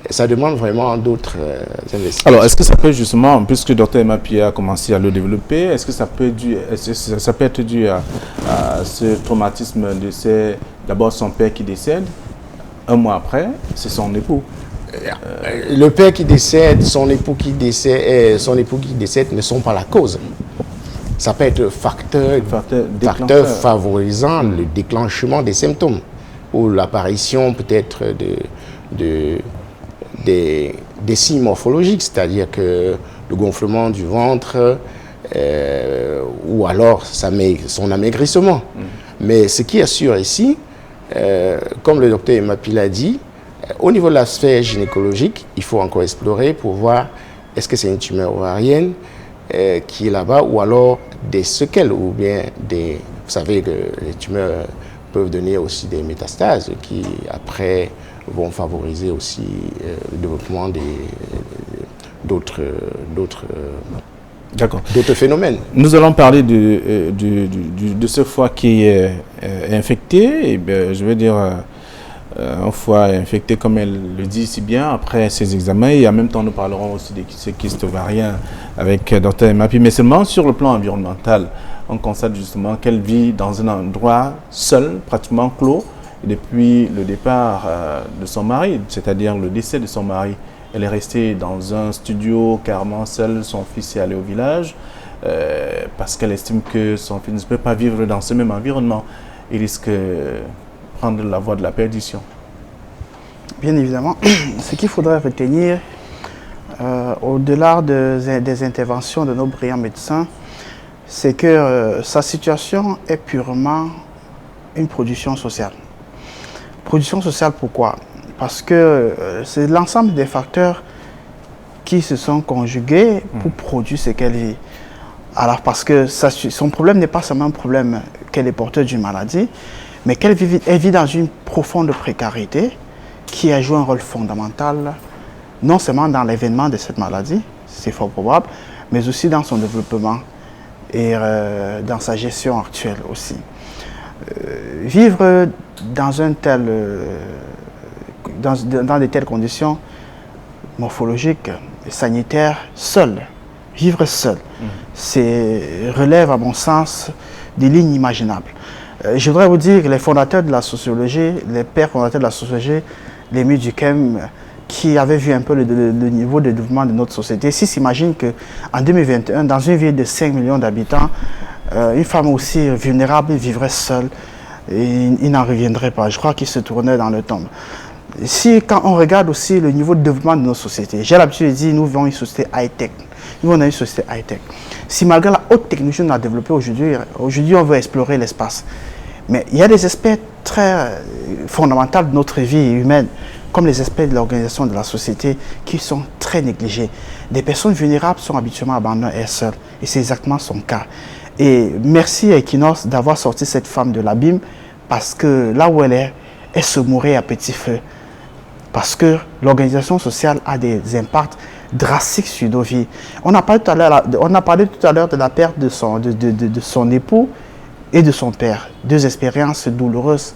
ça demande vraiment d'autres investigations. Alors, est-ce que ça peut justement, puisque le docteur Emapi a commencé à le développer, est-ce que ça peut être dû à ce traumatisme de d'abord son père qui décède, un mois après, c'est son époux? Le père qui décède, son époux qui décède ne sont pas la cause. Ça peut être facteur favorisant le déclenchement des symptômes ou l'apparition peut-être des signes morphologiques, c'est-à-dire que le gonflement du ventre ou alors son amaigrissement. Mais ce qui est sûr ici, comme le docteur Emapi l'a dit, au niveau de la sphère gynécologique, il faut encore explorer pour voir est-ce que c'est une tumeur ovarienne qui est là-bas ou alors des séquelles ou bien vous savez que les tumeurs peuvent donner aussi des métastases qui, après, vont favoriser aussi le développement d'autres phénomènes. Nous allons parler de ce foie qui est infecté, et bien, je veux dire un foie infecté comme elle le dit si bien après ces examens, et en même temps nous parlerons aussi de ces kystes ovariens avec Dr Mapi, mais seulement sur le plan environnemental. On constate justement qu'elle vit dans un endroit seul, pratiquement clos, et depuis le départ de son mari, c'est-à-dire le décès de son mari. Elle est restée dans un studio carrément seule, son fils est allé au village parce qu'elle estime que son fils ne peut pas vivre dans ce même environnement. Il risque de prendre la voie de la perdition. Bien évidemment, ce qu'il faudrait retenir, au-delà des interventions de nos brillants médecins, c'est que sa situation est purement une production sociale. Production sociale pourquoi? Parce que c'est l'ensemble des facteurs qui se sont conjugués pour produire ce qu'elle vit. Alors parce que son problème n'est pas seulement un problème qu'elle est porteuse d'une maladie, mais qu'elle vit dans une profonde précarité qui a joué un rôle fondamental, non seulement dans l'événement de cette maladie, c'est fort probable, mais aussi dans son développement et dans sa gestion actuelle aussi. Vivre dans de telles conditions morphologiques et sanitaires, seul, vivre seul, relève à mon sens des lignes inimaginables. Je voudrais vous dire que les fondateurs de la sociologie, les pères fondateurs de la sociologie, les Durkheim, qui avaient vu un peu le niveau de développement de notre société, s'ils s'imaginent qu'en 2021, dans une ville de 5 millions d'habitants, une femme aussi vulnérable vivrait seule, et il n'en reviendrait pas. Je crois qu'il se tournait dans le tombe. Quand on regarde aussi le niveau de développement de nos sociétés, j'ai l'habitude de dire nous vivons une société high-tech. Nous vivons dans une société high-tech. Si malgré la haute technologie qu'on a développée aujourd'hui on veut explorer l'espace. Mais il y a des aspects très fondamentaux de notre vie humaine, comme les aspects de l'organisation de la société, qui sont très négligés. Des personnes vulnérables sont habituellement abandonnées elles seules. Et c'est exactement son cas. Et merci à Equinox d'avoir sorti cette femme de l'abîme, parce que là où elle est, elle se mourait à petit feu. Parce que l'organisation sociale a des impacts drastiques sur nos vies. On a parlé tout à l'heure de la perte de son époux et de son père. Deux expériences douloureuses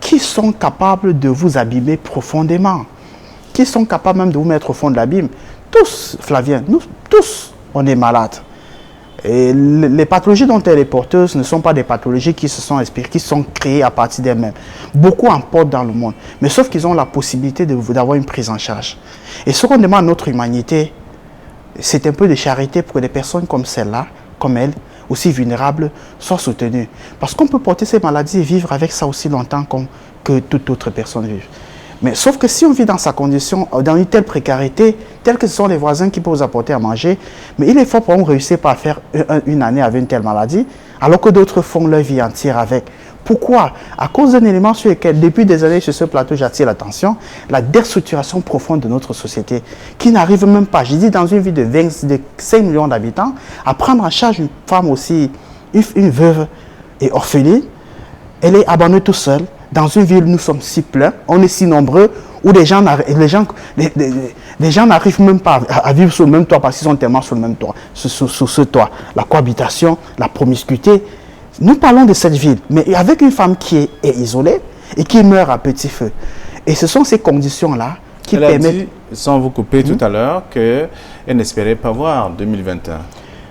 qui sont capables de vous abîmer profondément. Qui sont capables même de vous mettre au fond de l'abîme. Tous, Flavien, nous tous, on est malades. Et les pathologies dont elle est porteuse ne sont pas des pathologies qui sont créées à partir d'elles-mêmes. Beaucoup en portent dans le monde, mais sauf qu'ils ont la possibilité d'avoir une prise en charge. Et ce qu'on demande à notre humanité, c'est un peu de charité pour que des personnes comme celle-là, comme elle, aussi vulnérables, soient soutenues. Parce qu'on peut porter ces maladies et vivre avec ça aussi longtemps que toute autre personne vive. Mais sauf que si on vit dans sa condition, dans une telle précarité, telle que ce sont les voisins qui peuvent vous apporter à manger, mais il est fort pour qu'on réussisse pas à faire une année avec une telle maladie, alors que d'autres font leur vie entière avec. Pourquoi? À cause d'un élément sur lequel, depuis des années sur ce plateau, j'attire l'attention, la déstructuration profonde de notre société, qui n'arrive même pas, j'ai dit dans une ville de 5 millions d'habitants, à prendre en charge une femme aussi, une veuve et orpheline. Elle est abandonnée tout seule. Dans une ville où nous sommes si pleins, on est si nombreux, où les gens n'arrivent même pas à vivre sur le même toit parce qu'ils sont tellement sur le même toit, sur ce toit. La cohabitation, la promiscuité. Nous parlons de cette ville, mais avec une femme qui est isolée et qui meurt à petit feu. Et ce sont ces conditions-là qui permettent... Elle a dit, sans vous couper tout à l'heure, qu'elle n'espérait pas voir 2021.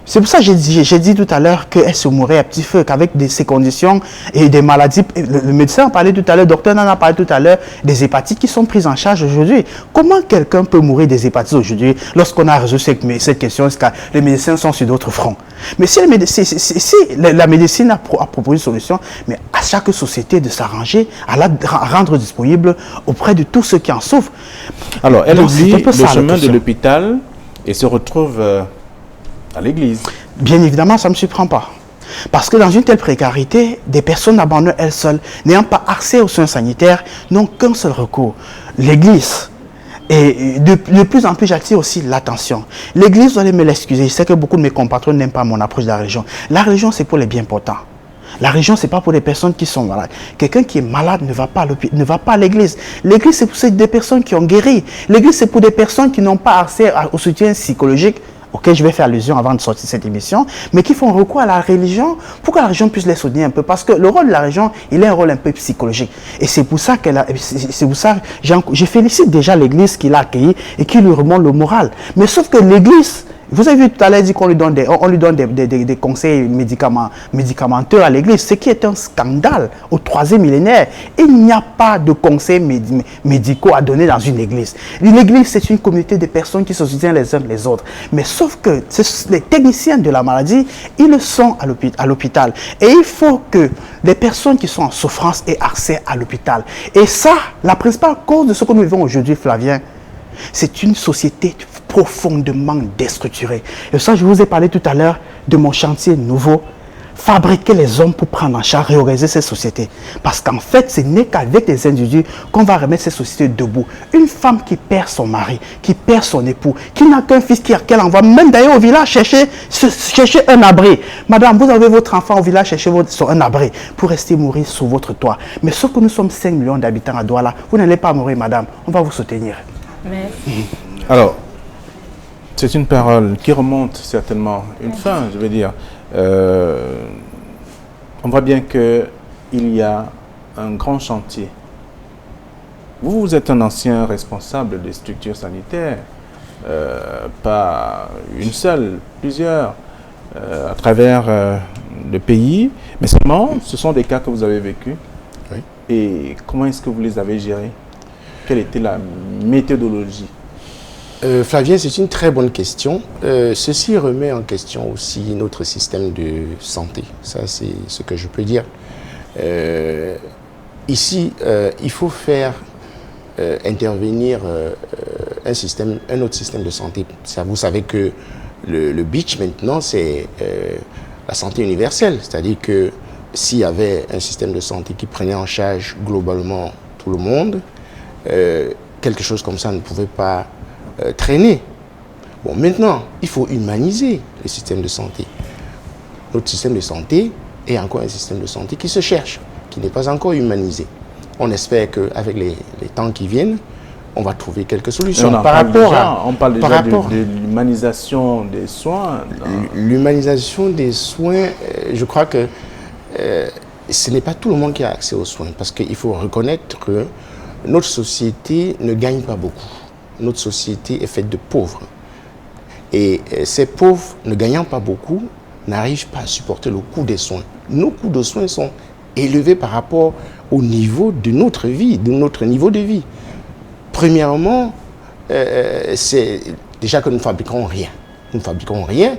C'est pour ça que j'ai dit tout à l'heure qu'elle se mourrait à petit feu, qu'avec ces conditions et des maladies, le médecin en parlait tout à l'heure, le docteur en a parlé tout à l'heure, des hépatites qui sont prises en charge aujourd'hui. Comment quelqu'un peut mourir des hépatites aujourd'hui lorsqu'on a résolu cette question, est-ce que les médecins sont sur d'autres fronts? Mais si la médecine a proposé une solution, mais à chaque société de s'arranger, à la rendre disponible auprès de tous ceux qui en souffrent. Alors, elle oublie le chemin de l'hôpital et se retrouve... à l'église. Bien évidemment, ça ne me surprend pas. Parce que dans une telle précarité, des personnes abandonnées elles seules, n'ayant pas accès aux soins sanitaires, n'ont qu'un seul recours, l'église. Et de plus en plus, j'attire aussi l'attention. L'église, vous allez me l'excuser, je sais que beaucoup de mes compatriotes n'aiment pas mon approche de la religion. La religion, c'est pour les bien portants. La religion, ce n'est pas pour les personnes qui sont malades. Quelqu'un qui est malade ne va pas à l'église. L'église, c'est pour des personnes qui ont guéri. L'église, c'est pour des personnes qui n'ont pas accès au soutien psychologique, auquel je vais faire allusion avant de sortir cette émission, mais qui font recours à la religion pour que la religion puisse les soutenir un peu. Parce que le rôle de la religion, il a un rôle un peu psychologique. Et c'est pour ça que je félicite déjà l'église qui l'a accueilli et qui lui remonte le moral. Mais sauf que l'église, vous avez vu tout à l'heure dit qu'on lui donne des conseils médicamenteux à l'église, ce qui est un scandale au 3e millénaire. Il n'y a pas de conseils médicaux à donner dans une église. L'église, c'est une communauté de personnes qui se soutiennent les uns les autres. Mais sauf que les techniciens de la maladie, ils le sont à l'hôpital. Et il faut que les personnes qui sont en souffrance aient accès à l'hôpital. Et ça, la principale cause de ce que nous vivons aujourd'hui, Flavien, c'est une société profondément déstructurée. Et ça, je vous ai parlé tout à l'heure de mon chantier nouveau, fabriquer les hommes pour prendre en charge, réorganiser ces sociétés. Parce qu'en fait, ce n'est qu'avec les individus qu'on va remettre ces sociétés debout. Une femme qui perd son mari, qui perd son époux, qui n'a qu'un fils qu'elle envoie même d'ailleurs au village chercher un abri. Madame, vous avez votre enfant au village chercher un abri pour rester mourir sous votre toit. Mais sauf que nous sommes 5 millions d'habitants à Douala, vous n'allez pas mourir, madame. On va vous soutenir. Merci. Alors, c'est une parole qui remonte certainement une fin, je veux dire. On voit bien qu'il y a un grand chantier. Vous êtes un ancien responsable des structures sanitaires, pas une seule, plusieurs, à travers le pays. Mais seulement, ce sont des cas que vous avez vécus. Oui. Et comment est-ce que vous les avez gérés? Quelle était la méthodologie? Flavien, c'est une très bonne question. Ceci remet en question aussi notre système de santé. Ça, c'est ce que je peux dire. Ici, il faut faire intervenir un autre système de santé. Ça, vous savez que le beach, maintenant, c'est la santé universelle. C'est-à-dire que s'il y avait un système de santé qui prenait en charge globalement tout le monde, quelque chose comme ça ne pouvait pas traîner. Bon, maintenant, il faut humaniser le système de santé. Notre système de santé est encore un système de santé qui se cherche, qui n'est pas encore humanisé. On espère qu'avec les temps qui viennent, on va trouver quelques solutions. On parle déjà de l'humanisation des soins. L'humanisation des soins, je crois que ce n'est pas tout le monde qui a accès aux soins, parce qu'il faut reconnaître que notre société ne gagne pas beaucoup. Notre société est faite de pauvres. Et ces pauvres, ne gagnant pas beaucoup, n'arrivent pas à supporter le coût des soins. Nos coûts de soins sont élevés par rapport au niveau de notre vie, de notre niveau de vie. Premièrement, c'est déjà que nous ne fabriquons rien. Nous ne fabriquons rien.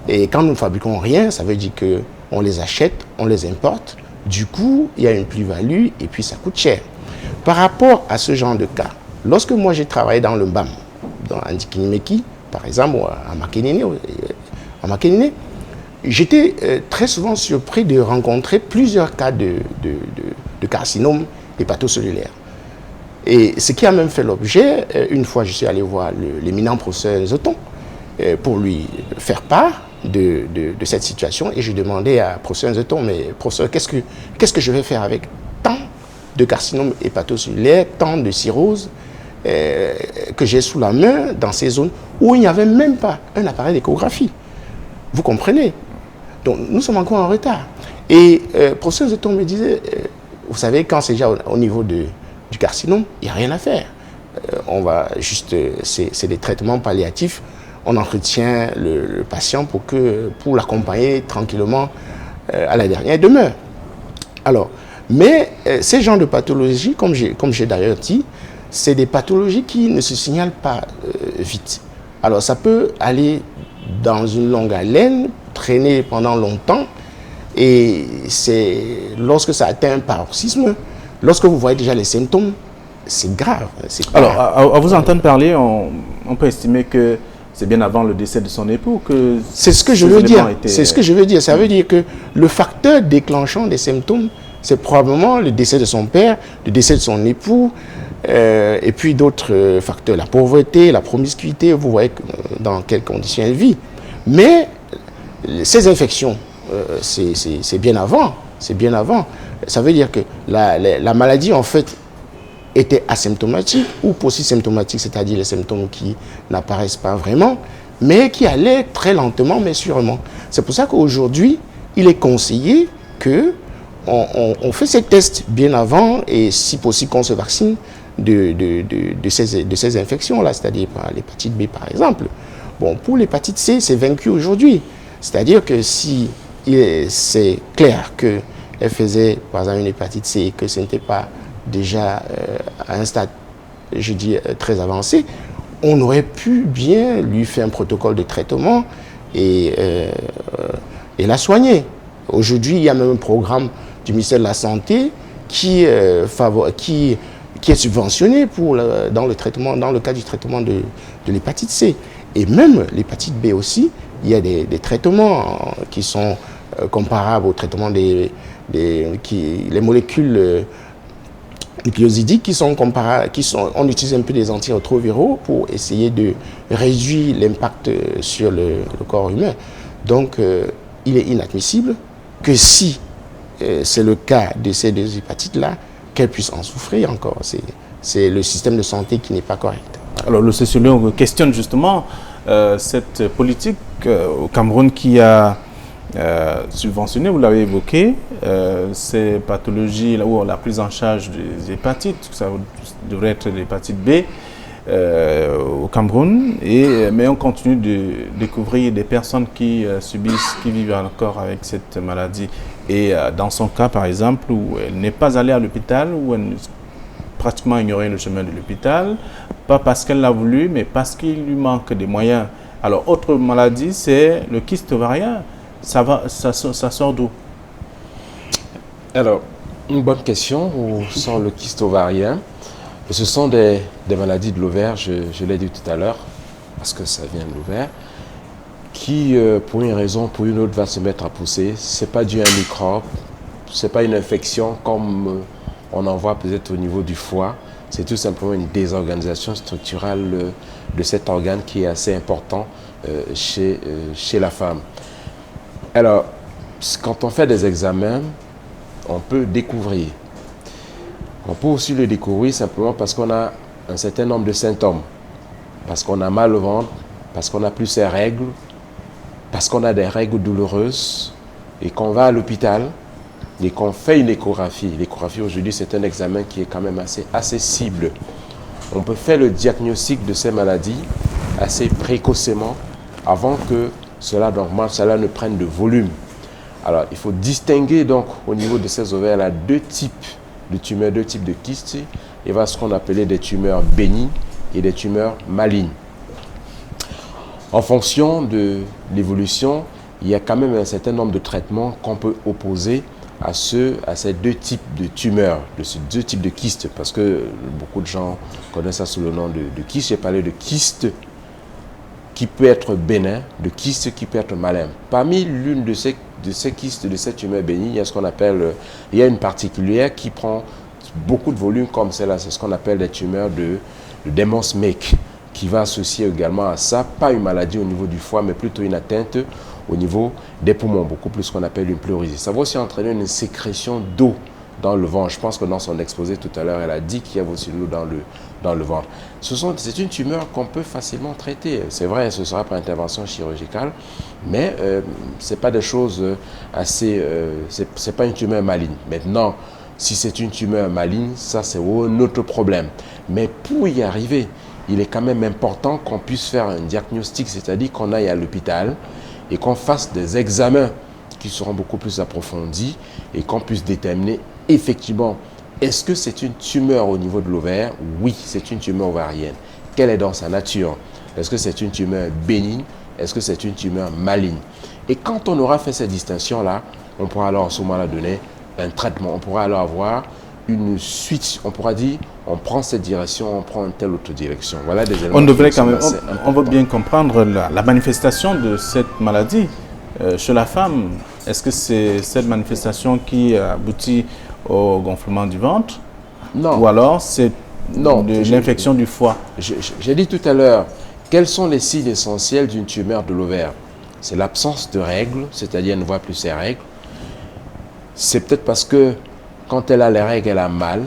Et quand nous ne fabriquons rien, ça veut dire qu'on les achète, on les importe. Du coup, il y a une plus-value et puis ça coûte cher. Par rapport à ce genre de cas, lorsque moi j'ai travaillé dans le MBAM, dans Andikinimeki, par exemple, à Makénéné, j'étais très souvent surpris de rencontrer plusieurs cas de carcinome hépatocellulaire. Et ce qui a même fait l'objet, une fois je suis allé voir l'éminent professeur Zoton pour lui faire part de cette situation, et je demandais à professeur Zoton, mais professeur, qu'est-ce que je vais faire avec tant de carcinome hépatocellulaire, tant de cirrhose que j'ai sous la main dans ces zones où il n'y avait même pas un appareil d'échographie. Vous comprenez? Donc nous sommes encore en retard. Et professeur Zoton me disait, vous savez, quand c'est déjà au niveau du carcinome, il n'y a rien à faire. On va juste, c'est des traitements palliatifs. On entretient le patient pour l'accompagner tranquillement à la dernière demeure. Alors, mais ces genres de pathologies, comme j'ai d'ailleurs dit, c'est des pathologies qui ne se signalent pas vite. Alors, ça peut aller dans une longue haleine, traîner pendant longtemps, et c'est lorsque ça atteint un paroxysme, lorsque vous voyez déjà les symptômes, c'est grave. Alors, à vous entendre parler, on peut estimer que c'est bien avant le décès de son époux que... C'est ce que je veux dire. C'est ce que je veux dire. Ça veut dire que le facteur déclenchant des symptômes, c'est probablement le décès de son père, le décès de son époux, et puis d'autres facteurs. La pauvreté, la promiscuité, vous voyez dans quelles conditions elle vit. Mais ces infections, c'est bien avant. c'est bien avant. Ça veut dire que la maladie, en fait, était asymptomatique ou post-symptomatique, c'est-à-dire les symptômes qui n'apparaissent pas vraiment, mais qui allaient très lentement, mais sûrement. C'est pour ça qu'aujourd'hui, il est conseillé que on fait ces tests bien avant et si possible qu'on se vaccine de ces infections-là, c'est-à-dire l'hépatite B par exemple. Bon, pour l'hépatite C, c'est vaincu aujourd'hui. C'est-à-dire que si c'est clair qu'elle faisait par exemple une hépatite C et que ce n'était pas déjà à un stade, je dis, très avancé, on aurait pu bien lui faire un protocole de traitement et la soigner. Aujourd'hui, il y a même un programme du ministère de la Santé qui est subventionné dans le cadre du traitement de l'hépatite C. Et même l'hépatite B aussi, il y a des traitements qui sont comparables au traitement les molécules nucléosidiques qui sont comparables, on utilise un peu des antirétroviraux pour essayer de réduire l'impact sur le corps humain. Donc, il est inadmissible que si c'est le cas de ces deux hépatites-là, qu'elles puissent en souffrir encore. C'est le système de santé qui n'est pas correct. Alors, le sociologue questionne justement cette politique au Cameroun qui a subventionné, vous l'avez évoqué, ces pathologies là où la prise en charge des hépatites, ça devrait être l'hépatite B au Cameroun, mais on continue de découvrir des personnes qui vivent encore avec cette maladie. Et dans son cas, par exemple, où elle n'est pas allée à l'hôpital, où elle pratiquement ignoré le chemin de l'hôpital, pas parce qu'elle l'a voulu, mais parce qu'il lui manque des moyens. Alors, autre maladie, c'est le kyste ovarien. Ça sort d'où? Alors, une bonne question, où sort le kyste ovarien? Ce sont des maladies de l'ovaire, je l'ai dit tout à l'heure, parce que ça vient de l'ovaire, qui, pour une raison ou pour une autre, va se mettre à pousser. Ce n'est pas dû à un microbe, ce n'est pas une infection comme on en voit peut-être au niveau du foie. C'est tout simplement une désorganisation structurelle de cet organe qui est assez important chez la femme. Alors, quand on fait des examens, on peut découvrir. On peut aussi le découvrir simplement parce qu'on a un certain nombre de symptômes. Parce qu'on a mal au ventre, parce qu'on n'a plus ses règles, parce qu'on a des règles douloureuses et qu'on va à l'hôpital et qu'on fait une échographie. L'échographie aujourd'hui, c'est un examen qui est quand même assez cible. On peut faire le diagnostic de ces maladies assez précocement avant que cela ne prenne de volume. Alors, il faut distinguer donc au niveau de ces ovaires-là deux types de tumeurs, deux types de kystes. Il y a ce qu'on appelait des tumeurs bénignes et des tumeurs malignes. En fonction de l'évolution, il y a quand même un certain nombre de traitements qu'on peut opposer à ces deux types de tumeurs, de ces deux types de kystes, parce que beaucoup de gens connaissent ça sous le nom de kyste. J'ai parlé de kyste qui peut être bénin, de kyste qui peut être malin. Parmi l'une de ces kystes, de ces tumeurs bénignes, il y a ce qu'on appelle, il y a une particulière qui prend beaucoup de volume comme celle-là, c'est ce qu'on appelle des tumeurs de Demosmek, qui va associer également à ça, pas une maladie au niveau du foie, mais plutôt une atteinte au niveau des poumons, beaucoup plus ce qu'on appelle une pleurésie. Ça va aussi entraîner une sécrétion d'eau dans le ventre. Je pense que dans son exposé tout à l'heure, elle a dit qu'il y a aussi de l'eau dans le ventre. C'est une tumeur qu'on peut facilement traiter. C'est vrai, ce sera par intervention chirurgicale, mais ce n'est pas des choses assez... c'est pas une tumeur maligne. Maintenant, si c'est une tumeur maligne, ça c'est un autre problème. Mais pour y arriver, il est quand même important qu'on puisse faire un diagnostic, c'est-à-dire qu'on aille à l'hôpital et qu'on fasse des examens qui seront beaucoup plus approfondis et qu'on puisse déterminer effectivement, est-ce que c'est une tumeur au niveau de l'ovaire? Oui, c'est une tumeur ovarienne. Quelle est dans sa nature? Est-ce que c'est une tumeur bénigne? Est-ce que c'est une tumeur maligne? Et quand on aura fait ces distinctions-là, on pourra alors à ce moment-là donner un traitement. On pourra alors avoir une suite. On pourra dire, on prend cette direction, on prend une telle autre direction. Voilà des éléments. On devrait quand même, on veut bien comprendre la manifestation de cette maladie chez la femme. Est-ce que c'est cette manifestation qui aboutit au gonflement du ventre? Non. Ou alors c'est l'infection du foie? J'ai dit tout à l'heure, quels sont les signes essentiels d'une tumeur de l'ovaire? C'est l'absence de règles, c'est-à-dire elle ne voit plus ses règles. c'est peut-être parce que quand elle a les règles, elle a mal.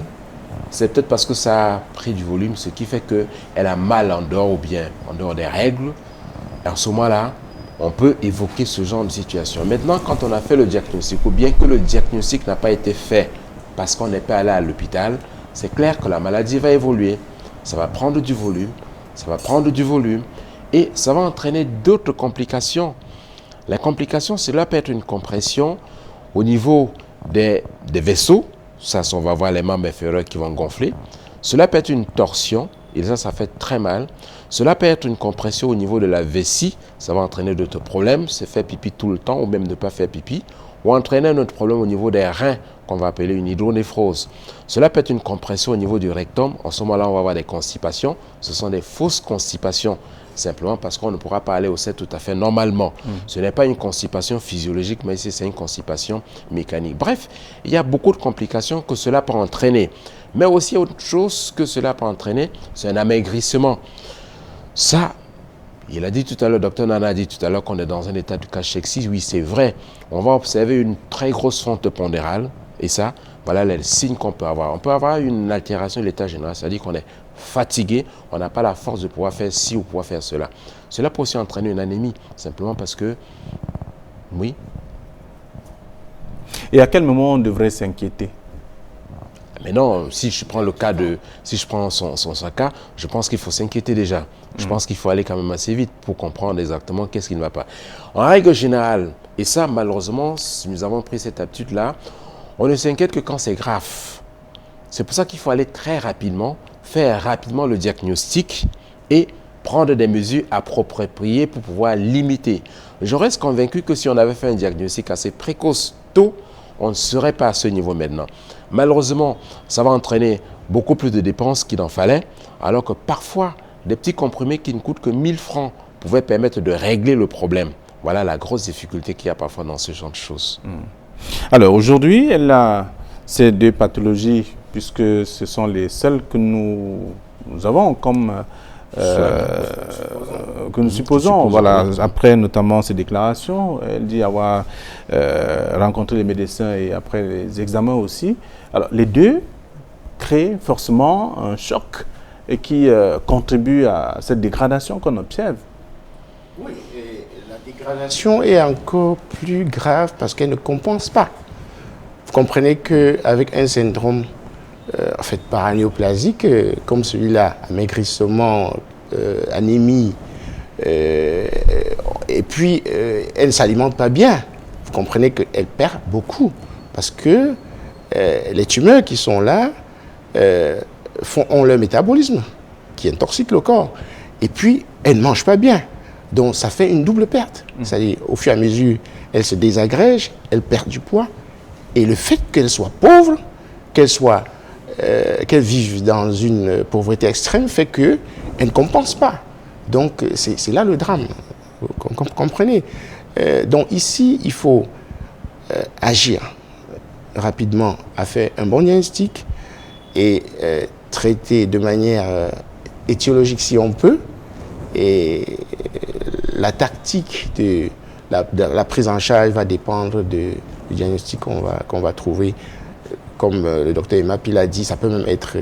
C'est peut-être parce que ça a pris du volume, ce qui fait qu'elle a mal en dehors ou bien en dehors des règles. Et en ce moment-là, on peut évoquer ce genre de situation. Maintenant, quand on a fait le diagnostic, ou bien que le diagnostic n'a pas été fait parce qu'on n'est pas allé à l'hôpital, c'est clair que la maladie va évoluer. Ça va prendre du volume, ça va prendre du volume et ça va entraîner d'autres complications. La complication, cela peut être une compression au niveau des vaisseaux. Ça, on va voir les membres inférieurs qui vont gonfler. Cela peut être une torsion, et ça fait très mal. Cela peut être une compression au niveau de la vessie, ça va entraîner d'autres problèmes, c'est faire pipi tout le temps ou même ne pas faire pipi, ou entraîner un autre problème au niveau des reins, qu'on va appeler une hydronéphrose. Cela peut être une compression au niveau du rectum, en ce moment-là on va avoir des constipations, ce sont des fausses constipations, simplement parce qu'on ne pourra pas aller au sein tout à fait normalement. Ce n'est pas une constipation physiologique, mais ici c'est une constipation mécanique. Bref, il y a beaucoup de complications que cela peut entraîner. Mais aussi autre chose que cela peut entraîner, c'est un amaigrissement. Ça, il a dit tout à l'heure, le docteur Nana a dit tout à l'heure qu'on est dans un état de cachexie. Oui, c'est vrai. On va observer une très grosse fonte pondérale. Et ça, voilà les signes qu'on peut avoir. On peut avoir une altération de l'état général, c'est-à-dire qu'on est fatigué, on n'a pas la force de pouvoir faire ci ou pouvoir faire cela. Cela peut aussi entraîner une anémie, simplement parce que, oui. Et à quel moment on devrait s'inquiéter? Mais non, si je prends le cas de, si je prends son cas, je pense qu'il faut s'inquiéter déjà. Je pense qu'il faut aller quand même assez vite pour comprendre exactement qu'est-ce qui ne va pas. En règle générale, et ça malheureusement, nous avons pris cette habitude-là, on ne s'inquiète que quand c'est grave. C'est pour ça qu'il faut aller très rapidement, faire rapidement le diagnostic et prendre des mesures appropriées pour pouvoir limiter. Je reste convaincu que si on avait fait un diagnostic assez précoce tôt, on ne serait pas à ce niveau maintenant. Malheureusement, ça va entraîner beaucoup plus de dépenses qu'il en fallait, alors que parfois, des petits comprimés qui ne coûtent que 1000 francs pouvaient permettre de régler le problème. Voilà la grosse difficulté qu'il y a parfois dans ce genre de choses. Alors aujourd'hui, elle a ces deux pathologies, puisque ce sont les seules que nous avons comme que nous supposons. Voilà, après notamment ces déclarations, elle dit avoir rencontré les médecins et après les examens aussi. Alors les deux créent forcément un choc et qui contribue à cette dégradation qu'on observe. Oui, et la dégradation est encore plus grave parce qu'elle ne compense pas. Vous comprenez qu'avec un syndrome en fait paranéoplasique, comme celui-là, amaigrissement, anémie, et puis elle ne s'alimente pas bien. Vous comprenez qu'elle perd beaucoup parce que les tumeurs qui sont là ont leur métabolisme qui intoxique le corps. Et puis, elle ne mange pas bien. Donc, ça fait une double perte. C'est-à-dire, au fur et à mesure, elle se désagrège, elle perd du poids. Et le fait qu'elle soit pauvre, qu'elle vive dans une pauvreté extrême, fait qu'elle ne compense pas. Donc, c'est là le drame. Vous comprenez? Donc, ici, il faut agir rapidement à faire un bon diagnostic et traiter de manière étiologique si on peut. Et la tactique de la prise en charge va dépendre du diagnostic qu'on va trouver. Comme le docteur Emmapi l'a dit, ça peut même être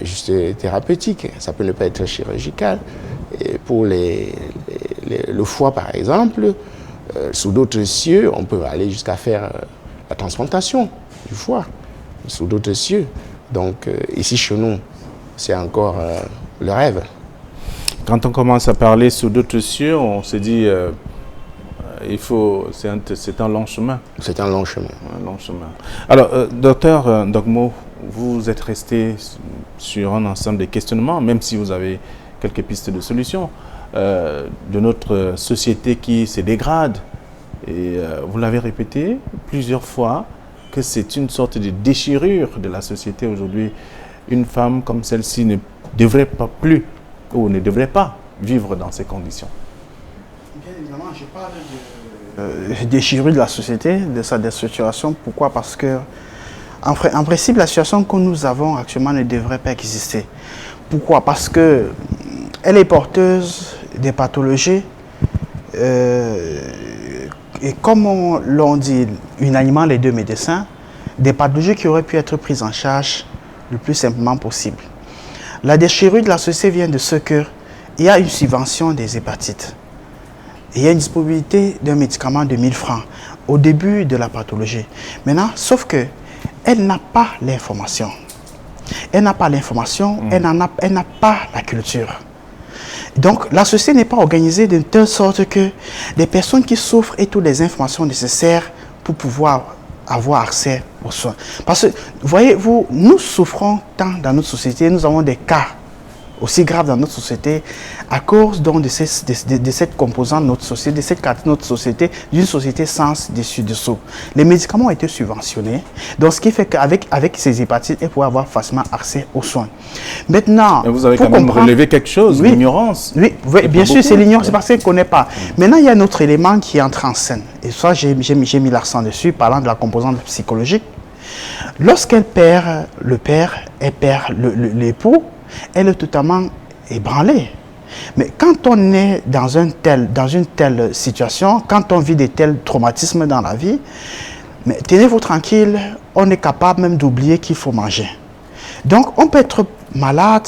juste thérapeutique, ça peut ne pas être chirurgical. Et pour le foie, par exemple, sous d'autres cieux, on peut aller jusqu'à faire la transplantation du foie, sous d'autres cieux. Donc ici, chez nous, c'est encore le rêve. Quand on commence à parler sous d'autres cieux, on se dit c'est un long chemin. C'est un long chemin. Un long chemin. Alors, docteur Ndogmo, vous êtes resté sur un ensemble de questionnements, même si vous avez quelques pistes de solutions, de notre société qui se dégrade. Et vous l'avez répété plusieurs fois, que c'est une sorte de déchirure de la société aujourd'hui. Une femme comme celle-ci ne devrait pas plus ou ne devrait pas vivre dans ces conditions. Bien évidemment, je parle de déchirure de la société, de sa déstructuration. Pourquoi? Parce que, en principe, la situation que nous avons actuellement ne devrait pas exister. Pourquoi? Parce que elle est porteuse des pathologies et comme l'ont dit unanimement les deux médecins, des pathologies qui auraient pu être prises en charge le plus simplement possible. La déchirure de la société vient de ce qu'il y a une subvention des hépatites. Et il y a une disponibilité d'un médicament de 1000 francs au début de la pathologie. Maintenant, sauf que elle n'a pas l'information. Elle n'a pas l'information, elle n'a pas la culture. Donc, la société n'est pas organisée de telle sorte que les personnes qui souffrent aient toutes les informations nécessaires pour pouvoir avoir accès aux soins. Parce que, voyez-vous, nous souffrons tant dans notre société, nous avons des cas aussi graves dans notre société à cause donc de cette composante de notre société, de cette partie de notre société, d'une société sans dessus-dessous. Les médicaments ont été subventionnés, donc ce qui fait qu'avec ces hépatites, elle pourrait avoir facilement accès aux soins. Maintenant, mais vous avez quand même relevé quelque chose, oui, l'ignorance. Oui, bien sûr, c'est l'ignorance, c'est parce qu'elle ne connaît pas. Maintenant, il y a un autre élément qui entre en scène, et ça, j'ai mis l'accent dessus, parlant de la composante psychologique. Lorsqu'elle perd le père, elle perd l'époux, elle est totalement ébranlée. Mais quand on est dans une telle situation, quand on vit de tels traumatismes dans la vie, mais tenez-vous tranquille, on est capable même d'oublier qu'il faut manger. Donc on peut être malade,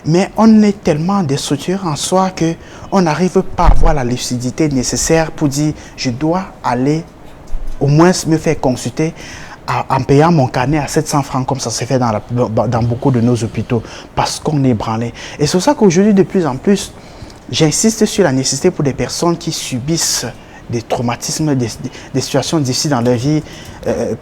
mais on est tellement destructeur en soi qu'on n'arrive pas à avoir la lucidité nécessaire pour dire je dois aller au moins me faire consulter en payant mon carnet à 700 francs comme ça se fait dans beaucoup de nos hôpitaux parce qu'on est branlé. Et c'est pour ça qu'aujourd'hui de plus en plus j'insiste sur la nécessité pour des personnes qui subissent des traumatismes, des situations difficiles dans leur vie,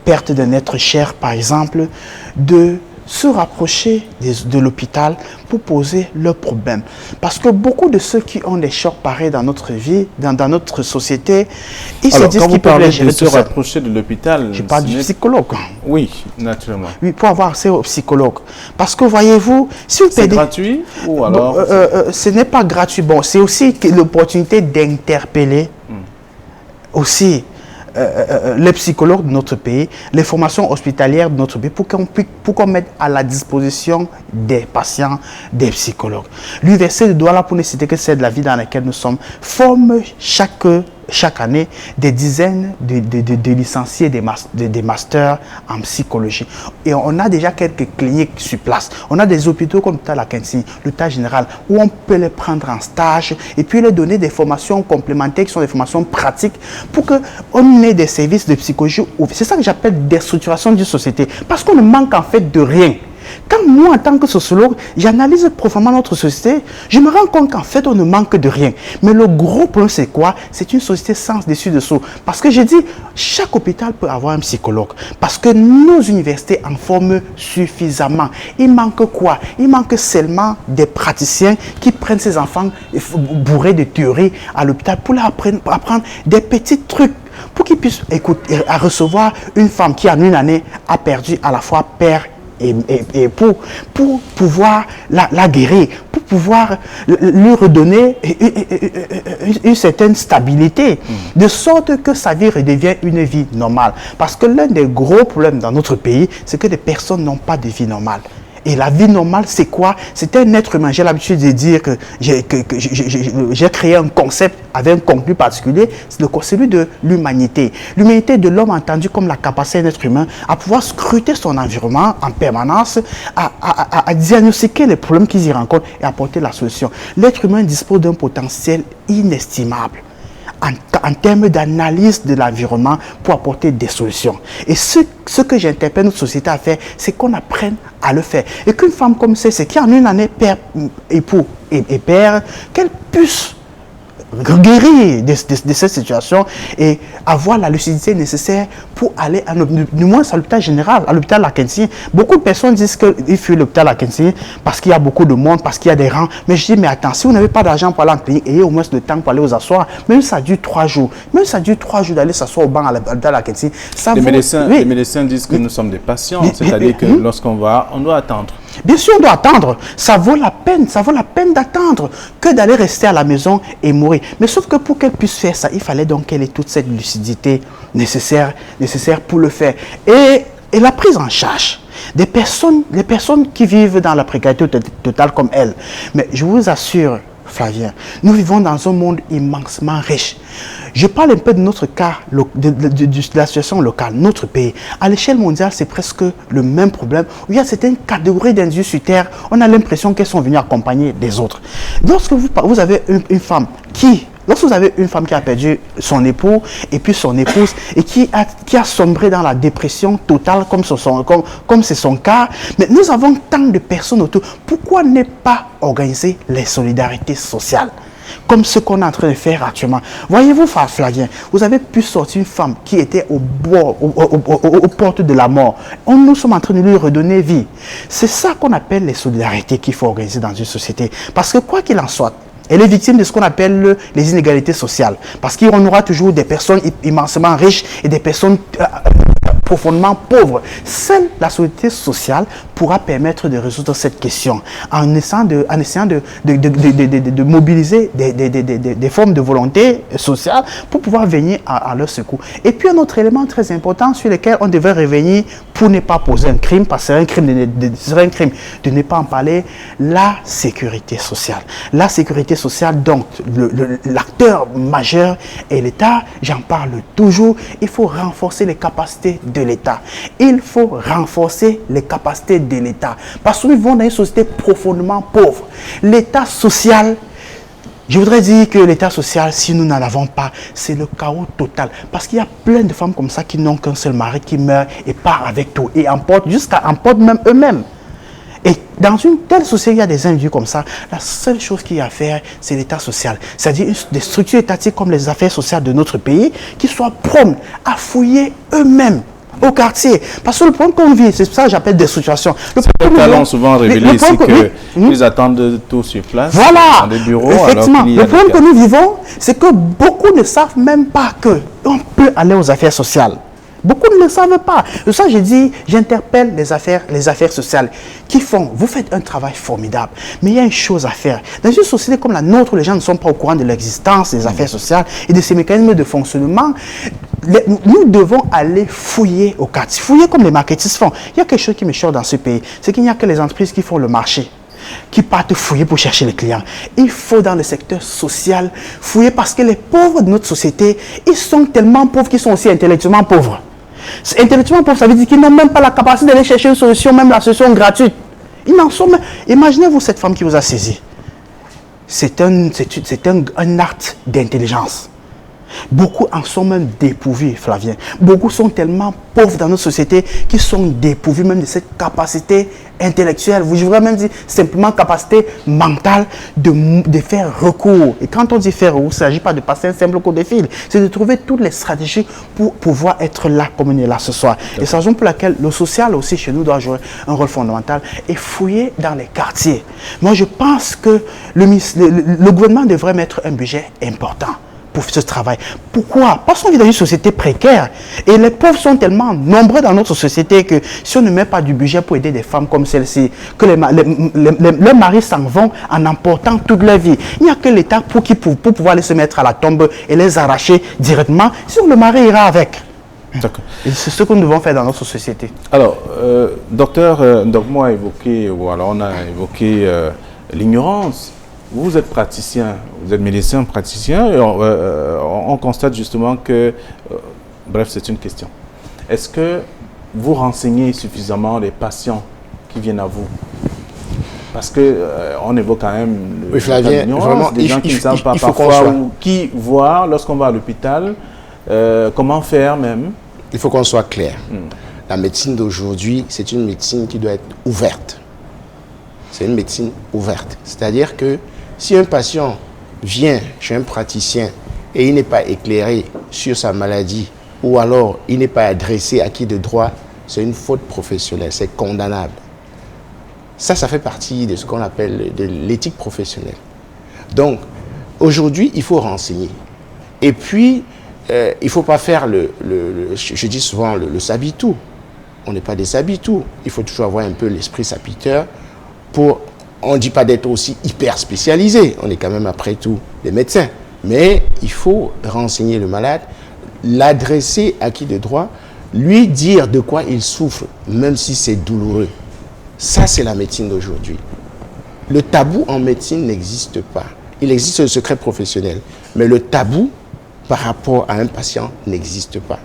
perte d'un être cher par exemple, de se rapprocher de l'hôpital pour poser leurs problèmes. Parce que beaucoup de ceux qui ont des chocs pareils dans notre vie, dans notre société, ils se disent qu'ils peuvent les gérer tout seuls. Se rapprocher de l'hôpital, je parle du psychologue. Oui, naturellement. Oui, pour avoir accès au psychologue. Parce que voyez-vous, si vous c'est gratuit ou alors ce n'est pas gratuit. Bon, c'est aussi l'opportunité d'interpeller aussi les psychologues de notre pays, les formations hospitalières de notre pays, pour qu'on mette à la disposition des patients des psychologues. L'Université de Douala, pour ne citer que celle de la vie dans laquelle nous sommes, forme chaque année des dizaines de licenciés, des masters en psychologie. Et on a déjà quelques cliniques sur place. On a des hôpitaux comme l'hôpital Lakensi, l'hôpital général, où on peut les prendre en stage et puis leur donner des formations complémentaires qui sont des formations pratiques pour qu'on ait des services de psychologie. C'est ça que j'appelle déstructuration d'une société. Parce qu'on ne manque en fait de rien. Quand moi, en tant que sociologue, j'analyse profondément notre société, je me rends compte qu'en fait, on ne manque de rien. Mais le gros problème, c'est quoi? C'est une société sans dessus-dessous. Parce que j'ai dit, chaque hôpital peut avoir un psychologue. Parce que nos universités en forment suffisamment. Il manque quoi? Il manque seulement des praticiens qui prennent ces enfants bourrés de théories à l'hôpital pour leur apprendre des petits trucs pour qu'ils puissent recevoir une femme qui, en une année, a perdu à la fois père et pour pouvoir la guérir, pour pouvoir lui redonner une certaine stabilité, de sorte que sa vie redevienne une vie normale. Parce que l'un des gros problèmes dans notre pays, c'est que les personnes n'ont pas de vie normale. Et la vie normale, c'est quoi? C'est un être humain. J'ai l'habitude de dire que j'ai créé un concept avec un contenu particulier, c'est celui de l'humanité. L'humanité de l'homme entendu comme la capacité d'un être humain à pouvoir scruter son environnement en permanence, à diagnostiquer les problèmes qu'ils y rencontrent et apporter la solution. L'être humain dispose d'un potentiel inestimable en termes d'analyse de l'environnement pour apporter des solutions. Et ce que j'interpelle notre société à faire, c'est qu'on apprenne à le faire. Et qu'une femme comme c'est qui en une année perd époux et père, qu'elle puisse guérir de cette situation et avoir la lucidité nécessaire pour aller du moins à l'hôpital général, à l'hôpital Lakensi. Beaucoup de personnes disent qu'ils fuient l'hôpital Lakensi parce qu'il y a beaucoup de monde, parce qu'il y a des rangs. Mais je dis, mais attends, si vous n'avez pas d'argent pour aller en clinique, ayez au moins le temps pour aller vous asseoir. Même ça dure 3 jours. Même ça dure 3 jours d'aller s'asseoir au banc à l'hôpital Lakensi. Les médecins disent que nous sommes des patients, c'est-à-dire que lorsqu'on va, on doit attendre. Bien sûr, on doit attendre. Ça vaut la peine d'attendre que d'aller rester à la maison et mourir. Mais sauf que pour qu'elle puisse faire ça, il fallait donc qu'elle ait toute cette lucidité nécessaire pour le faire. Et la prise en charge des personnes qui vivent dans la précarité totale comme elle. Mais je vous assure, Flavien, nous vivons dans un monde immensement riche. Je parle un peu de notre cas, de la situation locale, notre pays. À l'échelle mondiale, c'est presque le même problème. Il y a certaines catégories d'individus sur Terre, on a l'impression qu'elles sont venues accompagner des autres. Lorsque vous avez une femme qui... Lorsque vous avez une femme qui a perdu son époux et puis son épouse et qui a sombré dans la dépression totale comme c'est son cas, mais nous avons tant de personnes autour. Pourquoi ne pas organiser les solidarités sociales comme ce qu'on est en train de faire actuellement? Voyez-vous, Flavien, vous avez pu sortir une femme qui était au bord, aux portes de la mort. Nous sommes en train de lui redonner vie. C'est ça qu'on appelle les solidarités qu'il faut organiser dans une société. Parce que quoi qu'il en soit, elle est victime de ce qu'on appelle les inégalités sociales. Parce qu'il y aura toujours des personnes immensément riches et des personnes profondément pauvres. Seule la solidarité sociale pourra permettre de résoudre cette question en essayant de mobiliser des formes de volonté sociale pour pouvoir venir à leur secours. Et puis un autre élément très important sur lequel on devrait revenir pour ne pas poser un crime, parce que ce serait un crime de ne pas en parler, la sécurité sociale. La sécurité sociale, donc l'acteur majeur est l'État, j'en parle toujours, il faut renforcer les capacités de l'État. Il faut renforcer les capacités de l'État. Parce que nous vivons dans une société profondément pauvre. L'État social, je voudrais dire que l'État social, si nous n'en avons pas, c'est le chaos total. Parce qu'il y a plein de femmes comme ça qui n'ont qu'un seul mari, qui meurt et part avec tout. Et emportent même eux-mêmes. Et dans une telle société, il y a des individus comme ça. La seule chose qu'il y a à faire, c'est l'État social. C'est-à-dire des structures étatiques comme les affaires sociales de notre pays qui soient promptes à fouiller eux-mêmes au quartier. Parce que le problème qu'on vit, c'est ça que j'appelle des situations. Nous allons souvent révéler ici qu'ils attendent tout sur place, voilà, dans des bureaux. Effectivement, alors le problème que nous vivons, c'est que beaucoup ne savent même pas qu'on peut aller aux affaires sociales. Beaucoup ne le savent pas. C'est ça que j'ai dit, j'interpelle les affaires sociales qui font, vous faites un travail formidable, mais il y a une chose à faire. Dans une société comme la nôtre où les gens ne sont pas au courant de l'existence des affaires sociales et de ces mécanismes de fonctionnement, nous devons aller fouiller au quartier, fouiller comme les marketistes font. Il y a quelque chose qui me choque dans ce pays, c'est qu'il n'y a que les entreprises qui font le marché, qui partent fouiller pour chercher les clients. Il faut dans le secteur social fouiller parce que les pauvres de notre société, ils sont tellement pauvres qu'ils sont aussi intellectuellement pauvres. Intellectuellement pauvres, ça veut dire qu'ils n'ont même pas la capacité d'aller chercher une solution, même la solution gratuite. Ils n'en sont même... Imaginez-vous cette femme qui vous a saisi. C'est un acte d'intelligence. Beaucoup en sont même dépourvus, Flavien. Beaucoup sont tellement pauvres dans notre société qu'ils sont dépourvus même de cette capacité intellectuelle. Je voudrais même dire simplement capacité mentale de faire recours. Et quand on dit faire recours, il ne s'agit pas de passer un simple coup de fil. C'est de trouver toutes les stratégies pour pouvoir être là comme on est là ce soir. Et c'est la raison pour laquelle le social aussi chez nous doit jouer un rôle fondamental et fouiller dans les quartiers. Moi, je pense que le gouvernement devrait mettre un budget important pour ce travail. Pourquoi? Parce qu'on vit dans une société précaire et les pauvres sont tellement nombreux dans notre société que si on ne met pas du budget pour aider des femmes comme celle-ci, que leurs maris s'en vont en emportant toute leur vie. Il n'y a que l'État pour pouvoir les se mettre à la tombe et les arracher directement, sinon le mari ira avec. Et c'est ce que nous devons faire dans notre société. Alors, docteur, donc moi a évoqué, ou alors on a évoqué l'ignorance. Vous êtes praticien, vous êtes médecin praticien, et on constate justement que, bref, c'est une question. Est-ce que vous renseignez suffisamment les patients qui viennent à vous? Parce qu'on évoque quand même oui, Flavien, vraiment, des gens qui ne savent pas parfois ou qui voient lorsqu'on va à l'hôpital, comment faire même. Il faut qu'on soit clair. La médecine d'aujourd'hui, c'est une médecine qui doit être ouverte. C'est une médecine ouverte. C'est-à-dire que si un patient vient chez un praticien et il n'est pas éclairé sur sa maladie ou alors il n'est pas adressé à qui de droit, c'est une faute professionnelle, c'est condamnable. Ça fait partie de ce qu'on appelle de l'éthique professionnelle. Donc, aujourd'hui, il faut renseigner. Et puis, il ne faut pas faire je dis souvent le sabitou. On n'est pas des sabitous. Il faut toujours avoir un peu l'esprit sapiteur pour... On ne dit pas d'être aussi hyper spécialisé. On est quand même, après tout, des médecins. Mais il faut renseigner le malade, l'adresser à qui de droit, lui dire de quoi il souffre, même si c'est douloureux. Ça, c'est la médecine d'aujourd'hui. Le tabou en médecine n'existe pas. Il existe le secret professionnel, mais le tabou par rapport à un patient n'existe pas.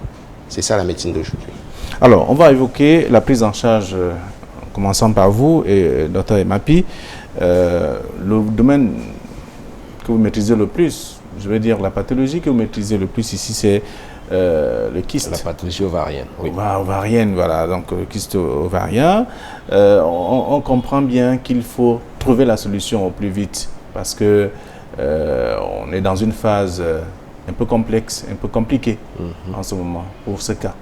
C'est ça la médecine d'aujourd'hui. Alors, on va évoquer la prise en charge, en commençant par vous et Dr Emapi. Le domaine que vous maîtrisez le plus, je veux dire la pathologie que vous maîtrisez le plus ici, c'est le kyste. La pathologie ovarienne, oui. Ovarienne, voilà, donc le kyste ovarien. On comprend bien qu'il faut trouver la solution au plus vite parce que on est dans une phase un peu complexe, un peu compliquée en ce moment pour ce cas.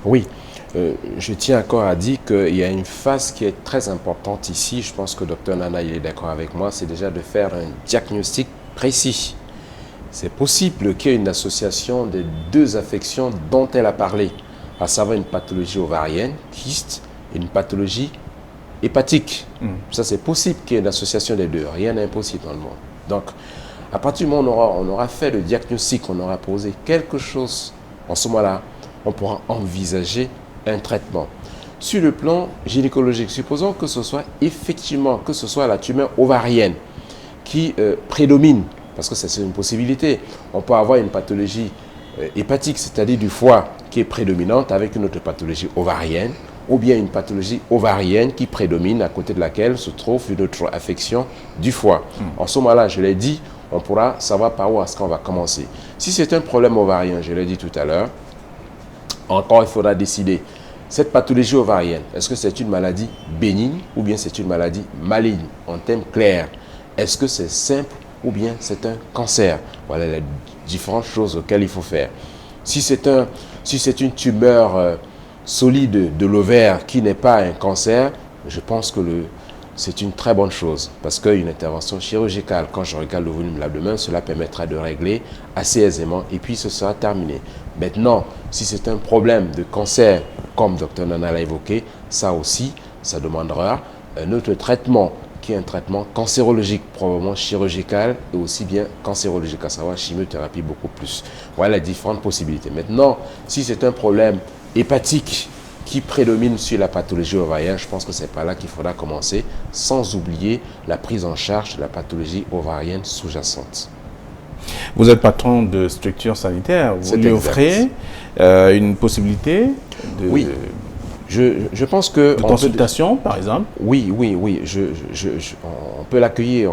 Oui, je tiens encore à dire qu'il y a une phase qui est très importante ici. Je pense que Dr Nana il est d'accord avec moi, c'est déjà de faire un diagnostic précis. C'est possible qu'il y ait une association des deux affections dont elle a parlé, à savoir une pathologie ovarienne, kyste, et une pathologie hépatique. Ça, c'est possible qu'il y ait une association des deux. Rien n'est impossible dans le monde. Donc, à partir du moment où on aura fait le diagnostic, on aura posé quelque chose, en ce moment-là, on pourra envisager un traitement. Sur le plan gynécologique, supposons que ce soit effectivement, que ce soit la tumeur ovarienne qui prédomine, parce que c'est une possibilité. On peut avoir une pathologie hépatique, c'est-à-dire du foie qui est prédominante avec une autre pathologie ovarienne, ou bien une pathologie ovarienne qui prédomine à côté de laquelle se trouve une autre affection du foie. En ce moment-là, je l'ai dit, on pourra savoir par où est-ce qu'on va commencer. Si c'est un problème ovarien, je l'ai dit tout à l'heure, encore il faudra décider. Cette pathologie ovarienne, est-ce que c'est une maladie bénigne ou bien c'est une maladie maligne? En termes clairs, est-ce que c'est simple ou bien c'est un cancer? Voilà les différentes choses auxquelles il faut faire. Si c'est une tumeur solide de l'ovaire qui n'est pas un cancer, je pense que c'est une très bonne chose parce qu'une intervention chirurgicale, quand je regarde le volume de l'abdomen, cela permettra de régler assez aisément et puis ce sera terminé. Maintenant, si c'est un problème de cancer, comme Dr Nana l'a évoqué, ça aussi, ça demandera un autre traitement qui est un traitement cancérologique, probablement chirurgical et aussi bien cancérologique, à savoir chimiothérapie beaucoup plus. Voilà les différentes possibilités. Maintenant, si c'est un problème hépatique qui prédomine sur la pathologie ovarienne, je pense que c'est par là qu'il faudra commencer, sans oublier la prise en charge de la pathologie ovarienne sous-jacente. Vous êtes patron de structure sanitaire, vous lui offrez une possibilité de... Oui. Je pense que... De consultation, par exemple? Oui. On peut l'accueillir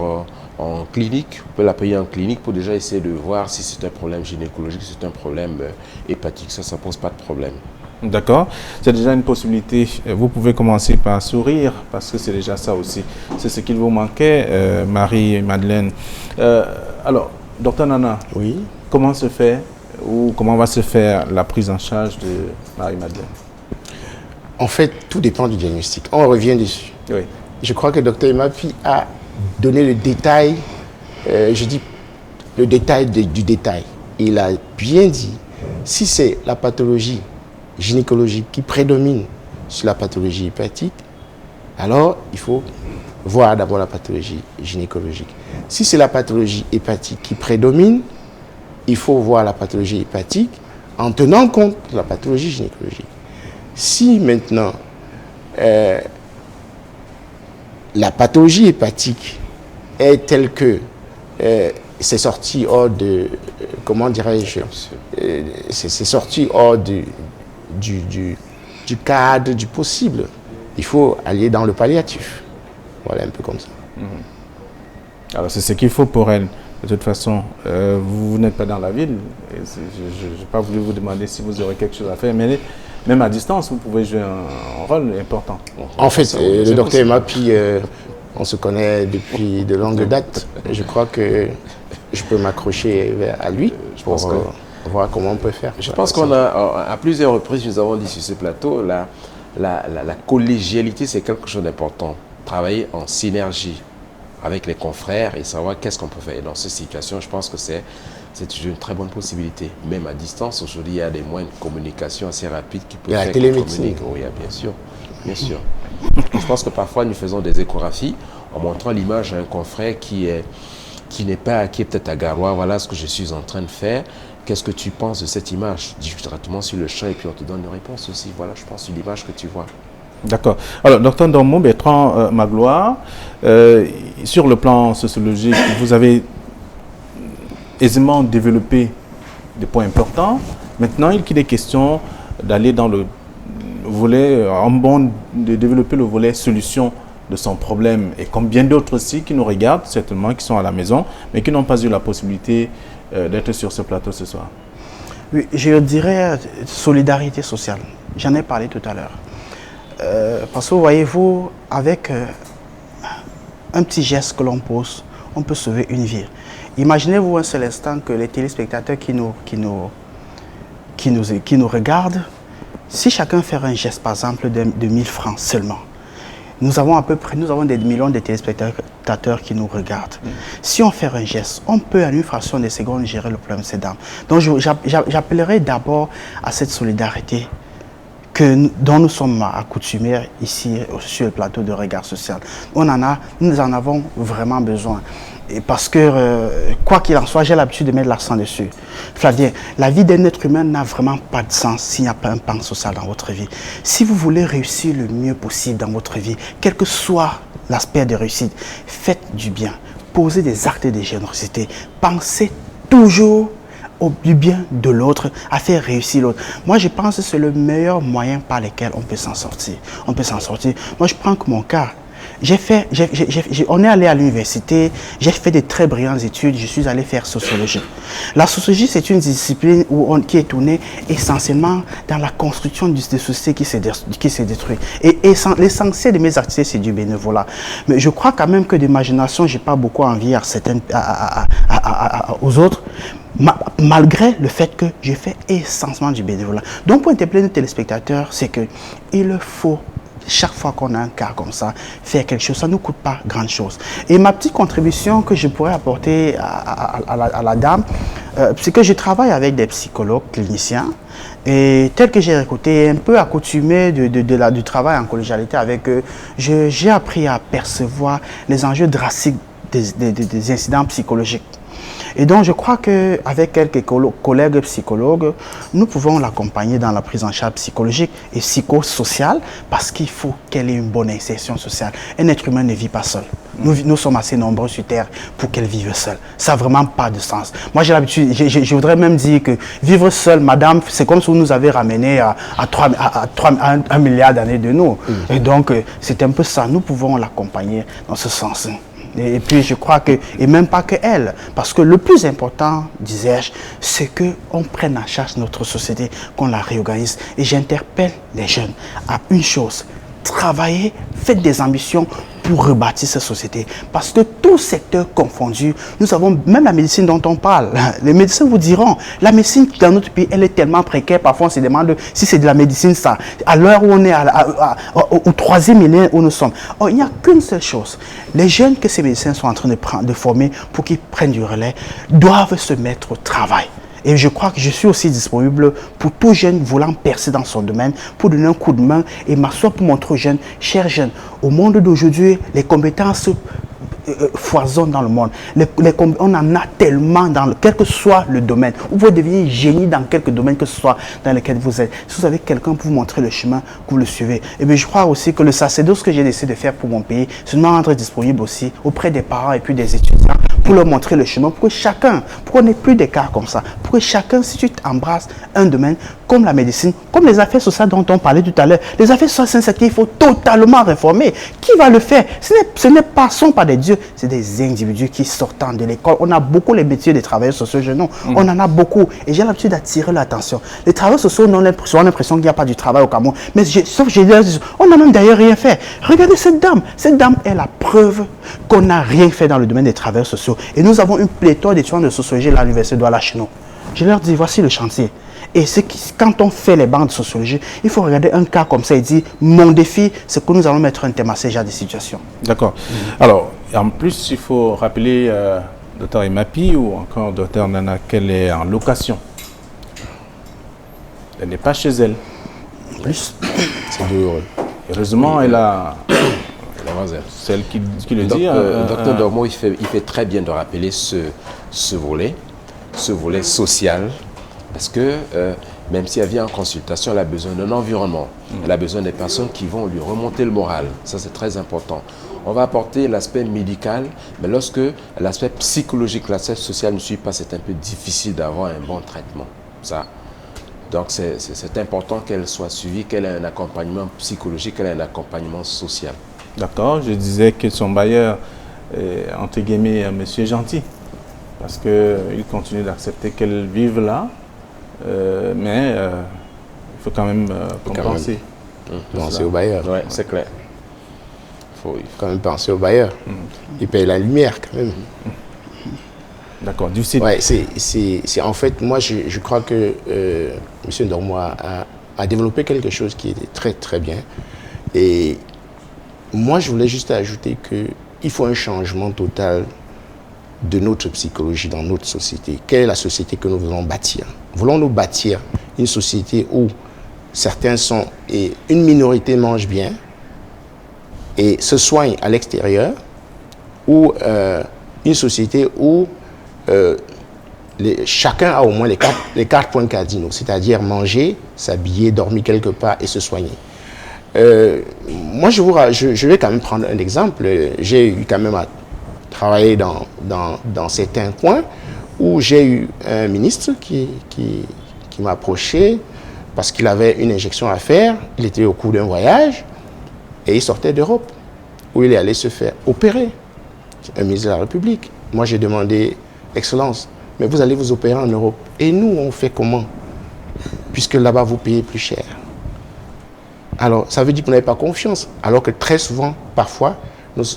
en clinique. On peut l'accueillir en clinique pour déjà essayer de voir si c'est un problème gynécologique, si c'est un problème hépatique. Ça ne pose pas de problème. D'accord. C'est déjà une possibilité. Vous pouvez commencer par sourire, parce que c'est déjà ça aussi. C'est ce qu'il vous manquait, Marie et Madeleine. Alors, Dr Nana, oui. Comment se fait ou comment va se faire la prise en charge de Marie-Madeleine? En fait, tout dépend du diagnostic. On revient dessus. Oui. Je crois que Dr Emapi a donné le détail, je dis le détail du détail. Il a bien dit, si c'est la pathologie gynécologique qui prédomine sur la pathologie hépatique, alors il faut voir d'abord la pathologie gynécologique. Si c'est la pathologie hépatique qui prédomine, il faut voir la pathologie hépatique en tenant compte de la pathologie gynécologique. Si maintenant la pathologie hépatique est telle que c'est sorti hors de, comment dirais-je, c'est sorti hors du cadre du possible, il faut aller dans le palliatif. Voilà, un peu comme ça. Alors c'est ce qu'il faut pour elle. De toute façon, vous n'êtes pas dans la ville. Je n'ai pas voulu vous demander si vous aurez quelque chose à faire, mais même à distance, vous pouvez jouer un rôle important. En fait, le docteur Emapi, on se connaît depuis de longues dates. Je crois que je peux m'accrocher à lui pour voir comment on peut faire. Je pense qu'on a, à plusieurs reprises, nous avons dit sur ce plateau, la collégialité, c'est quelque chose d'important. Travailler en synergie avec les confrères et savoir qu'est-ce qu'on peut faire. Et dans cette situation, je pense que c'est une très bonne possibilité. Même à distance, aujourd'hui, il y a des moyens de communication assez rapides qui peuvent faire la télémédecine. Oui, bien sûr. Bien sûr. Je pense que parfois, nous faisons des échographies en montrant l'image à un confrère qui est peut-être à Garoua. Voilà ce que je suis en train de faire. Qu'est-ce que tu penses de cette image? Directement sur le champ et puis on te donne une réponse aussi. Voilà, je pense, une image que tu vois. D'accord. Alors, docteur Ndombo, Bertrand Magloire, sur le plan sociologique, vous avez aisément développé des points importants. Maintenant, il est question d'aller dans le volet, de développer le volet solution de son problème. Et comme bien d'autres aussi qui nous regardent, certainement, qui sont à la maison, mais qui n'ont pas eu la possibilité d'être sur ce plateau ce soir. Oui, je dirais solidarité sociale. J'en ai parlé tout à l'heure. Parce que, voyez-vous, avec un petit geste que l'on pose, on peut sauver une vie. Imaginez-vous un seul instant que les téléspectateurs qui nous regardent, si chacun fait un geste, par exemple, de 1000 francs seulement, nous avons des millions de téléspectateurs qui nous regardent. Si on fait un geste, on peut en une fraction de seconde gérer le problème de ces dames. Donc j'appellerai d'abord à cette solidarité dont nous sommes accoutumés ici sur le plateau de Regard Social. Nous en avons vraiment besoin. Et parce que, quoi qu'il en soit, j'ai l'habitude de mettre l'accent dessus. Flavien, la vie d'un être humain n'a vraiment pas de sens s'il n'y a pas un pan social dans votre vie. Si vous voulez réussir le mieux possible dans votre vie, quel que soit l'aspect de réussite, faites du bien, posez des actes de générosité, pensez toujours du bien de l'autre, à faire réussir l'autre. Moi, je pense que c'est le meilleur moyen par lequel on peut s'en sortir. On peut s'en sortir. Moi, je prends que mon cas. On est allé à l'université, j'ai fait de très brillantes études, je suis allé faire sociologie. La sociologie, c'est une discipline qui est tournée essentiellement dans la construction des sociétés qui se détruisent. Et l'essentiel de mes activités, c'est du bénévolat. Mais je crois quand même que de ma génération, je n'ai pas beaucoup envie aux autres, malgré le fait que je fais essentiellement du bénévolat. Donc, pour interpeller nos téléspectateurs, c'est qu'il faut, chaque fois qu'on a un cas comme ça, faire quelque chose, ça ne nous coûte pas grand-chose. Et ma petite contribution que je pourrais apporter à la dame, c'est que je travaille avec des psychologues cliniciens. Et tel que j'ai écouté, un peu accoutumé du travail en collégialité avec eux, j'ai appris à percevoir les enjeux drastiques des incidents psychologiques. Et donc, je crois qu'avec quelques collègues psychologues, nous pouvons l'accompagner dans la prise en charge psychologique et psychosociale parce qu'il faut qu'elle ait une bonne insertion sociale. Un être humain ne vit pas seul. Nous sommes assez nombreux sur Terre pour qu'elle vive seule. Ça n'a vraiment pas de sens. Moi, j'ai l'habitude, je voudrais même dire que vivre seule, madame, c'est comme si vous nous avez ramené à 1 milliard d'années de nous. Et donc, c'est un peu ça. Nous pouvons l'accompagner dans ce sens. Et puis je crois que, et même pas que elle, parce que le plus important, disais-je, c'est qu'on prenne en charge notre société, qu'on la réorganise. Et j'interpelle les jeunes à une chose, travaillez, faites des ambitions pour rebâtir cette société. Parce que tout secteur confondu, nous avons même la médecine dont on parle. Les médecins vous diront, la médecine dans notre pays, elle est tellement précaire, parfois on se demande si c'est de la médecine ça. À l'heure où on est au 3e millénaire où nous sommes. Oh, il n'y a qu'une seule chose. Les jeunes que ces médecins sont en train de former pour qu'ils prennent du relais doivent se mettre au travail. Et je crois que je suis aussi disponible pour tout jeune voulant percer dans son domaine, pour donner un coup de main et m'asseoir pour montrer aux jeunes, chers jeunes, au monde d'aujourd'hui, les compétences foisonnent dans le monde. On en a tellement, quel que soit le domaine. Vous pouvez devenir génie dans quelque domaine que ce soit dans lequel vous êtes. Si vous avez quelqu'un pour vous montrer le chemin, que vous le suivez. Et bien je crois aussi que le sacerdoce que j'ai décidé de faire pour mon pays, c'est de me rendre disponible aussi auprès des parents et puis des étudiants pour leur montrer le chemin, pour que chacun, pour qu'on n'ait plus d'écart comme ça, pour que chacun, si tu embrasses un domaine comme la médecine, comme les affaires sociales dont on parlait tout à l'heure, les affaires sociales, c'est un secteur qu'il faut totalement réformer. Qui va le faire? Ce n'est pas des dieux, c'est des individus qui sortant de l'école. On a beaucoup les métiers des travailleurs sociaux jeunes, on en a beaucoup. Et j'ai l'habitude d'attirer l'attention. Les travailleurs sociaux ont l'impression qu'il n'y a pas du travail au Cameroun. Mais on n'a même d'ailleurs rien fait. Regardez cette dame. Cette dame est la preuve qu'on n'a rien fait dans le domaine des travailleurs sociaux. Et nous avons une pléthore d'étudiants de sociologie à l'université de Douala-Chino. Je leur dis, voici le chantier. Et quand on fait les bancs de sociologie, il faut regarder un cas comme ça et dire, mon défi, c'est que nous allons mettre un thème à ce genre de situation. D'accord. Alors, en plus, il faut rappeler, Dr Emapi ou encore Dr Nana, qu'elle est en location. Elle n'est pas chez elle. En plus, c'est douloureux. Heureusement, elle a... Celle qui le dit. Docteur Dormo, il fait très bien de rappeler ce volet social, parce que Même si elle vient en consultation, elle a besoin d'un environnement. Elle a besoin des personnes qui vont lui remonter le moral. Ça, c'est très important. On va apporter l'aspect médical, mais lorsque l'aspect psychologique, l'aspect social ne suit pas, c'est un peu difficile d'avoir un bon traitement. Ça. Donc, c'est important qu'elle soit suivie, qu'elle ait un accompagnement psychologique, qu'elle ait un accompagnement social. D'accord, je disais que son bailleur est, entre guillemets, un monsieur gentil, parce qu'il continue d'accepter qu'elle vive là, mais il faut quand même compenser. Penser au bailleur. Oui, c'est clair. Il faut quand même penser au bailleur. Il paye la lumière quand même. D'accord, du site. Ouais, c'est en fait, moi je crois que M. Ndormo a développé quelque chose qui était très très bien. Et moi je voulais juste ajouter qu'il faut un changement total de notre psychologie dans notre société. Quelle est la société que nous voulons bâtir? Voulons-nous bâtir une société où certains sont et une minorité mange bien et se soigne à l'extérieur, ou une société où chacun a au moins les quatre points cardinaux, c'est-à-dire manger, s'habiller, dormir quelque part et se soigner. Moi, je vais quand même prendre un exemple. J'ai eu quand même à travailler dans certains coins où j'ai eu un ministre qui m'a approché parce qu'il avait une injection à faire. Il était au cours d'un voyage et il sortait d'Europe où il est allé se faire opérer. Un ministre de la République. Moi, j'ai demandé, Excellence, mais vous allez vous opérer en Europe. Et nous, on fait comment? Puisque là-bas, vous payez plus cher. Alors, ça veut dire que vous n'avez pas confiance. Alors que très souvent, parfois,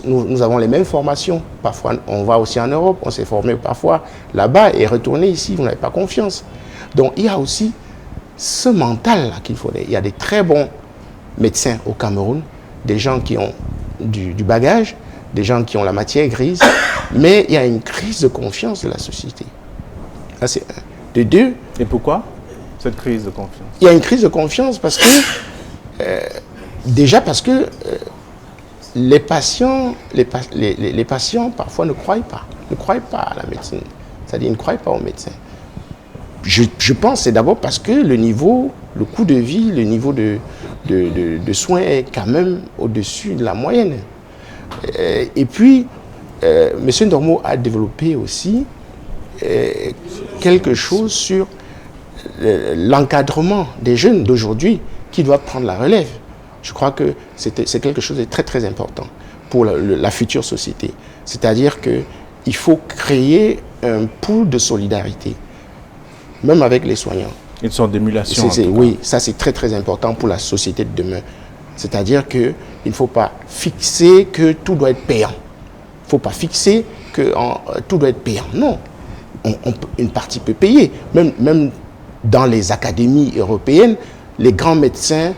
nous avons les mêmes formations. Parfois, on va aussi en Europe, on s'est formé parfois là-bas et retourner ici, vous n'avez pas confiance. Donc, il y a aussi ce mental-là qu'il faudrait. Il y a des très bons médecins au Cameroun, des gens qui ont du bagage, des gens qui ont la matière grise, mais il y a une crise de confiance de la société. Ça, c'est un. De deux. Et pourquoi cette crise de confiance? Il y a une crise de confiance parce que, déjà parce que les patients parfois ne croient pas à la médecine. C'est-à-dire, ils ne croient pas aux médecins. Je pense que c'est d'abord parce que le coût de vie, le niveau de soins est quand même au-dessus de la moyenne. Et puis, M. Ndormo a développé aussi quelque chose sur l'encadrement des jeunes d'aujourd'hui qui doivent prendre la relève. Je crois que c'est quelque chose de très très important pour la future société. C'est-à-dire qu'il faut créer un pool de solidarité, même avec les soignants. Une sorte d'émulation. Oui, ça c'est très très important pour la société de demain. C'est-à-dire qu'il ne faut pas fixer que tout doit être payant. Il ne faut pas fixer que tout doit être payant. Non, une partie peut payer. Même dans les académies européennes, les grands médecins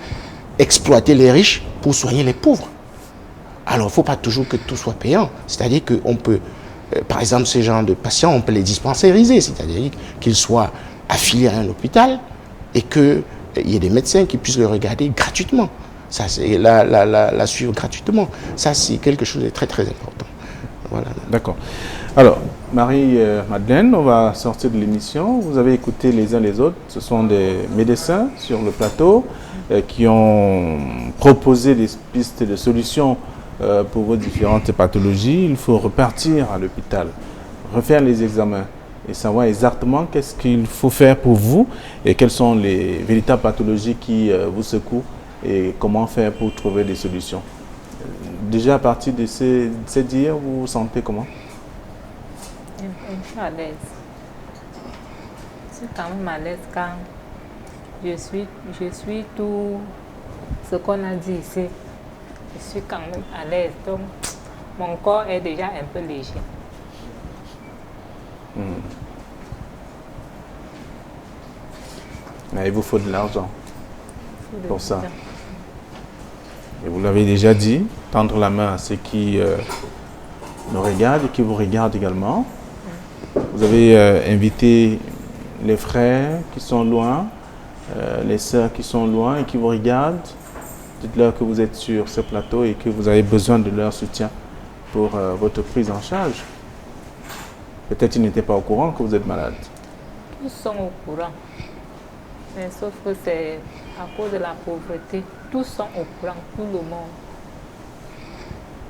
exploitaient les riches pour soigner les pauvres. Alors, il ne faut pas toujours que tout soit payant. C'est-à-dire qu'on peut, par exemple, ces gens de patients, on peut les dispensériser. C'est-à-dire qu'ils soient affiliés à un hôpital et qu'il y ait des médecins qui puissent le regarder gratuitement. Ça, c'est la suivre gratuitement. Ça, c'est quelque chose de très, très important. Voilà. D'accord. Alors, Marie-Madeleine, on va sortir de l'émission. Vous avez écouté les uns les autres. Ce sont des médecins sur le plateau qui ont proposé des pistes de solutions pour vos différentes pathologies. Il faut repartir à l'hôpital, refaire les examens et savoir exactement qu'est-ce qu'il faut faire pour vous et quelles sont les véritables pathologies qui vous secouent et comment faire pour trouver des solutions. Déjà à partir de ces dires, vous vous sentez comment? Je suis à l'aise. Je suis quand même à l'aise quand je suis tout ce qu'on a dit ici. Je suis quand même à l'aise. Donc, mon corps est déjà un peu léger. Mais il vous faut de l'argent pour ça. Et vous l'avez déjà dit, tendre la main à ceux qui nous regardent et qui vous regardent également. Vous avez invité les frères qui sont loin, les sœurs qui sont loin et qui vous regardent. Dites-leur que vous êtes sur ce plateau et que vous avez besoin de leur soutien pour votre prise en charge. Peut-être qu'ils n'étaient pas au courant que vous êtes malade. Tous sont au courant. Mais sauf que c'est à cause de la pauvreté. Tous sont au courant, tout le monde.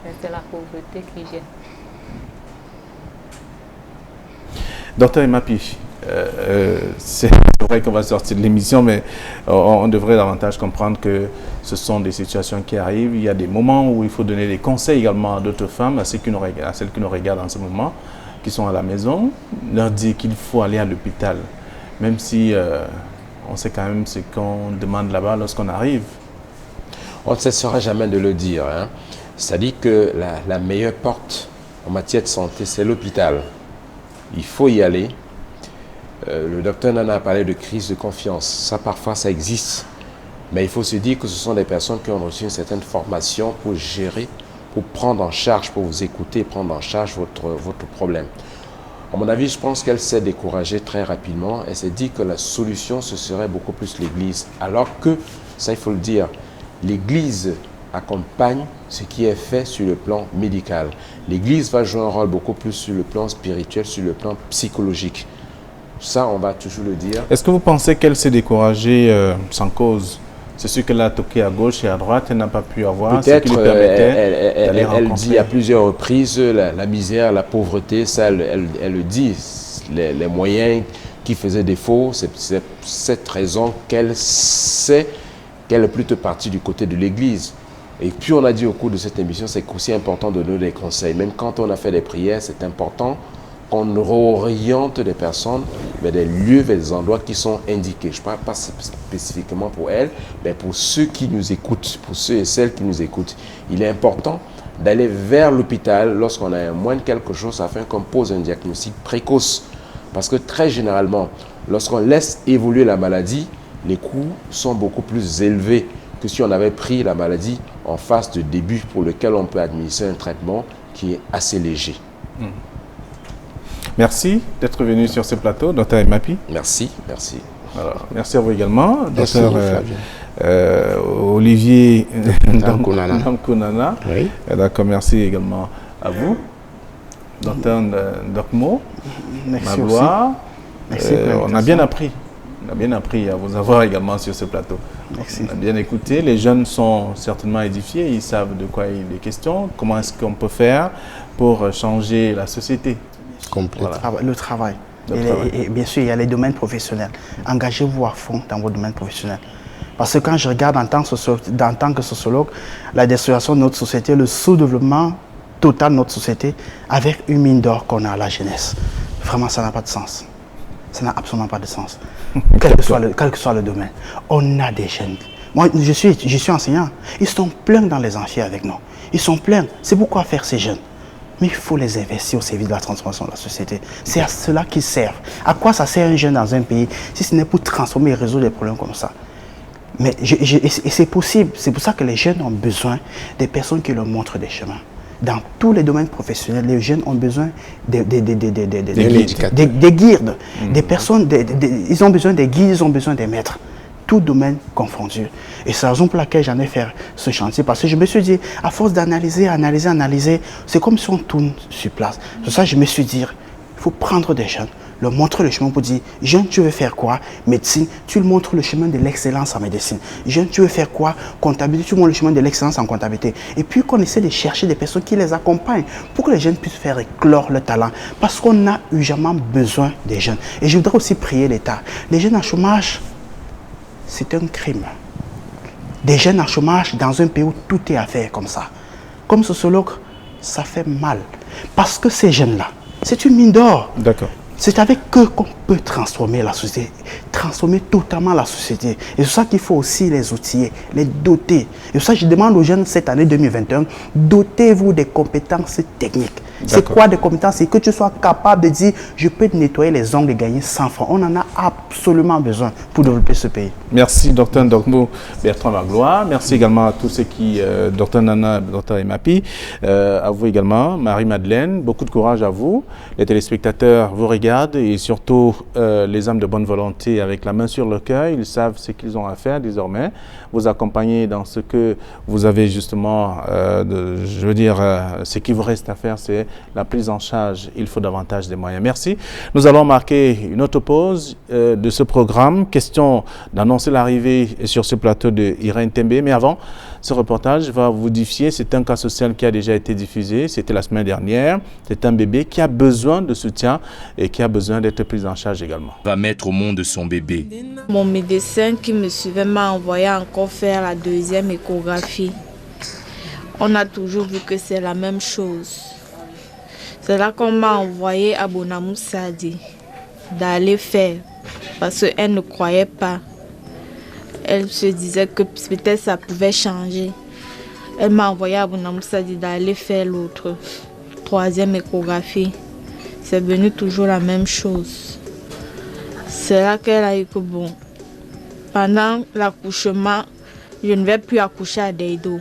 Mais c'est la pauvreté qui gêne. Docteur Emapi, c'est vrai qu'on va sortir de l'émission, mais on devrait davantage comprendre que ce sont des situations qui arrivent. Il y a des moments où il faut donner des conseils également à d'autres femmes, à celles qui nous regardent en ce moment, qui sont à la maison, leur dire qu'il faut aller à l'hôpital, même si on sait quand même ce qu'on demande là-bas lorsqu'on arrive. On ne cessera jamais de le dire. Hein. C'est-à-dire que la meilleure porte en matière de santé, c'est l'hôpital. Il faut y aller. Le docteur Nana a parlé de crise de confiance. Ça, parfois, ça existe. Mais il faut se dire que ce sont des personnes qui ont reçu une certaine formation pour gérer, pour prendre en charge, pour vous écouter, prendre en charge votre problème. À mon avis, je pense qu'elle s'est découragée très rapidement. Elle s'est dit que la solution, ce serait beaucoup plus l'Église. Alors que, ça il faut le dire, l'Église accompagne ce qui est fait sur le plan médical. L'Église va jouer un rôle beaucoup plus sur le plan spirituel, sur le plan psychologique. Ça, on va toujours le dire. Est-ce que vous pensez qu'elle s'est découragée sans cause? C'est sûr qu'elle a toqué à gauche et à droite, elle n'a pas pu avoir ce qui lui permettait d'aller rencontrer. Elle dit à plusieurs reprises la misère, la pauvreté, ça elle le dit. Les moyens qui faisaient défaut, c'est cette raison qu'elle sait qu'elle est plutôt partie du côté de l'Église. Et puis on a dit au cours de cette émission, c'est aussi important de donner des conseils. Même quand on a fait des prières, c'est important qu'on réoriente des personnes vers des lieux, vers des endroits qui sont indiqués. Je ne parle pas spécifiquement pour elles, mais pour ceux qui nous écoutent, pour ceux et celles qui nous écoutent. Il est important d'aller vers l'hôpital lorsqu'on a moins de quelque chose afin qu'on pose un diagnostic précoce. Parce que très généralement, lorsqu'on laisse évoluer la maladie, les coûts sont beaucoup plus élevés que si on avait pris la maladie en phase de début pour lequel on peut administrer un traitement qui est assez léger. Merci d'être venu sur ce plateau, Dr Emapi. Merci, merci. Alors, merci à vous également, Merci, Dr Olivier Ndamkounana. Oui. D'accord, merci également à vous, Dr Ndokmo, Merci Magloire. Merci pour On a l'invitation. bien appris. On a bien appris à vous avoir également sur ce plateau. Merci. On a bien écouté. Les jeunes sont certainement édifiés. Ils savent de quoi il est question. Comment est-ce qu'on peut faire pour changer la société? Complètement. Voilà. Le travail. Le travail. Et bien sûr, il y a les domaines professionnels. Engagez-vous à fond dans vos domaines professionnels. Parce que quand je regarde en tant que sociologue, la destruction de notre société, le sous-développement total de notre société, avec une mine d'or qu'on a à la jeunesse, vraiment, ça n'a pas de sens. Ça n'a absolument pas de sens. Quel que soit le domaine. On a des jeunes. Moi, je suis enseignant. Ils sont pleins dans les amphis avec nous. Ils sont pleins. C'est pourquoi faire ces jeunes. Mais il faut les investir au service de la transformation de la société. C'est à cela qu'ils servent. À quoi ça sert un jeune dans un pays si ce n'est pour transformer et résoudre des problèmes comme ça? Mais et c'est possible. C'est pour ça que les jeunes ont besoin des personnes qui leur montrent des chemins. Dans tous les domaines professionnels, les jeunes ont besoin des guides, des personnes, ils ont besoin des guides, ils ont besoin des maîtres. Tout domaine confondu. Et c'est la raison pour laquelle j'en ai fait ce chantier. Parce que je me suis dit, à force d'analyser, c'est comme si on tourne sur place. C'est pour ça que je me suis dit, il faut prendre des jeunes, leur montrer le chemin pour dire, jeune, tu veux faire quoi? Médecine, tu lui montres le chemin de l'excellence en médecine. Jeune, tu veux faire quoi? Comptabilité, tu montres le chemin de l'excellence en comptabilité. Et puis qu'on essaie de chercher des personnes qui les accompagnent pour que les jeunes puissent faire éclore leur talent. Parce qu'on a urgemment besoin des jeunes. Et je voudrais aussi prier l'État. Les jeunes en chômage, c'est un crime. Des jeunes en chômage dans un pays où tout est à faire comme ça. Comme sociologue, ça fait mal. Parce que ces jeunes-là, c'est une mine d'or. D'accord. C'est avec eux qu'on peut transformer la société, transformer totalement la société. Et c'est ça qu'il faut aussi les outiller, les doter. Et c'est ça que je demande aux jeunes cette année 2021, dotez-vous des compétences techniques. C'est quoi des compétences? C'est que tu sois capable de dire, je peux te nettoyer les ongles et gagner 100 francs. On en a absolument besoin pour développer ce pays. Merci, Dr Ndokmo Bertrand Magloire. Merci également à tous ceux qui, Dr Nana, Dr Emapi, à vous également, Marie-Madeleine. Beaucoup de courage à vous. Les téléspectateurs vous regardent et surtout les âmes de bonne volonté avec la main sur le cœur. Ils savent ce qu'ils ont à faire désormais. Vous accompagner dans ce que vous avez justement, ce qui vous reste à faire, c'est mais la prise en charge, il faut davantage de moyens. Merci. Nous allons marquer une autre pause de ce programme. Question d'annoncer l'arrivée sur ce plateau de Irène Tembe. Mais avant, ce reportage va vous diffuser. C'est un cas social qui a déjà été diffusé. C'était la semaine dernière. C'est un bébé qui a besoin de soutien et qui a besoin d'être pris en charge également. Va mettre au monde son bébé. Mon médecin qui me suivait m'a envoyé encore faire la deuxième échographie. On a toujours vu que c'est la même chose. C'est là qu'on m'a envoyé à Bonamou Sadi d'aller faire parce qu'elle ne croyait pas. Elle se disait que peut-être ça pouvait changer. Elle m'a envoyé à Bonamou Sadi d'aller faire l'autre, troisième échographie. C'est venu toujours la même chose. C'est là qu'elle a eu que bon, pendant l'accouchement, je ne vais plus accoucher à Deido.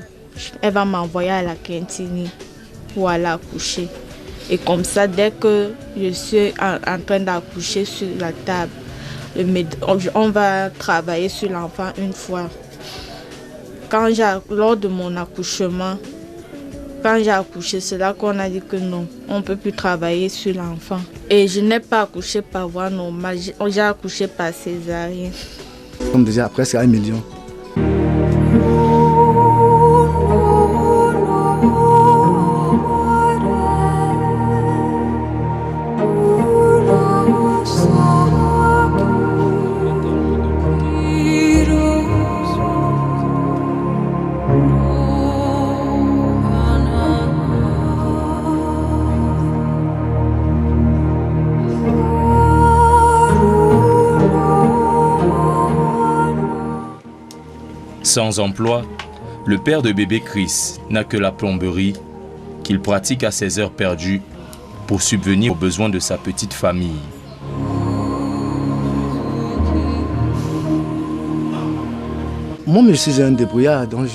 Elle va m'envoyer à la Quintini pour aller accoucher. Et comme ça, dès que je suis en train d'accoucher sur la table, on va travailler sur l'enfant une fois. Lors de mon accouchement, quand j'ai accouché, c'est là qu'on a dit que non, on ne peut plus travailler sur l'enfant. Et je n'ai pas accouché par voie normale, j'ai accouché par césarienne. On disait presque 1 million. Sans emploi, le père de bébé Chris n'a que la plomberie qu'il pratique à ses heures perdues pour subvenir aux besoins de sa petite famille. Moi, je suis un débrouillard, donc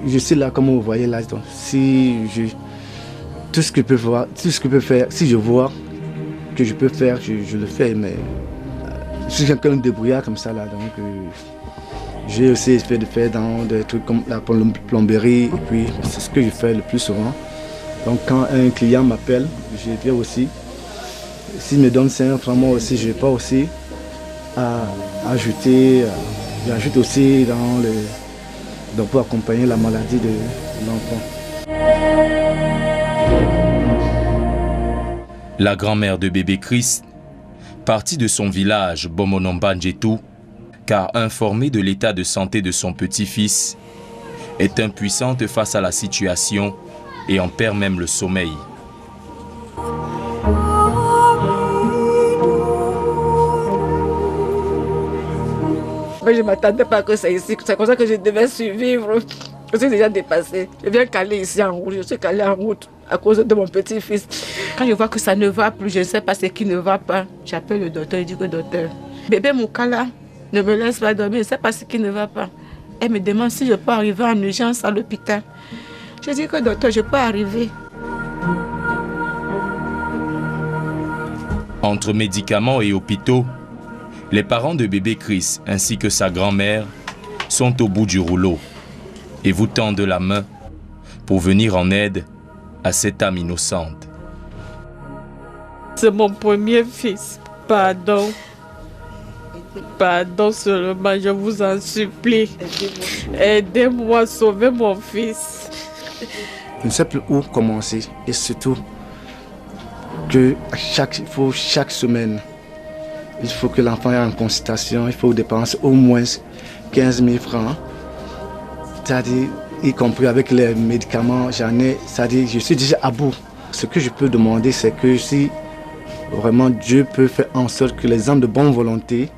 je suis là comme vous voyez là. Donc, tout ce que je peux voir, tout ce que je peux faire, si je vois que je peux faire, je le fais. Mais je suis quelqu'un de débrouillard comme ça là, donc. J'ai aussi essayé de faire dans des trucs comme la plomberie et puis c'est ce que je fais le plus souvent. Donc quand un client m'appelle, je viens aussi. S'il me donne 5 francs, moi aussi, je n'ai pas aussi à ajouter. J'ajoute aussi pour accompagner la maladie de l'enfant. La grand-mère de bébé Chris, partie de son village Bomonombanjetou, car informée de l'état de santé de son petit-fils, est impuissante face à la situation et en perd même le sommeil. Mais je ne m'attendais pas que c'est ici, c'est comme ça que je devais survivre. Je suis déjà dépassée. Je viens caler ici en route, je suis calée en route à cause de mon petit-fils. Quand je vois que ça ne va plus, je ne sais pas ce qui ne va pas, j'appelle le docteur, je dis que docteur, bébé Moukala, ne me laisse pas dormir, je ne sais pas ce qui ne va pas. Elle me demande si je peux arriver en urgence à l'hôpital. Je dis que docteur, je peux arriver. Entre médicaments et hôpitaux, les parents de bébé Chris ainsi que sa grand-mère sont au bout du rouleau et vous tendent la main pour venir en aide à cette âme innocente. C'est mon premier fils, pardon. Pardon seulement, je vous en supplie. Aidez-moi à sauver mon fils. Je ne sais plus où commencer et surtout que chaque semaine, il faut que l'enfant ait en consultation, il faut dépenser au moins 15 000 francs. C'est-à-dire, y compris avec les médicaments, c'est-à-dire, je suis déjà à bout. Ce que je peux demander, c'est que si vraiment Dieu peut faire en sorte que les hommes de bonne volonté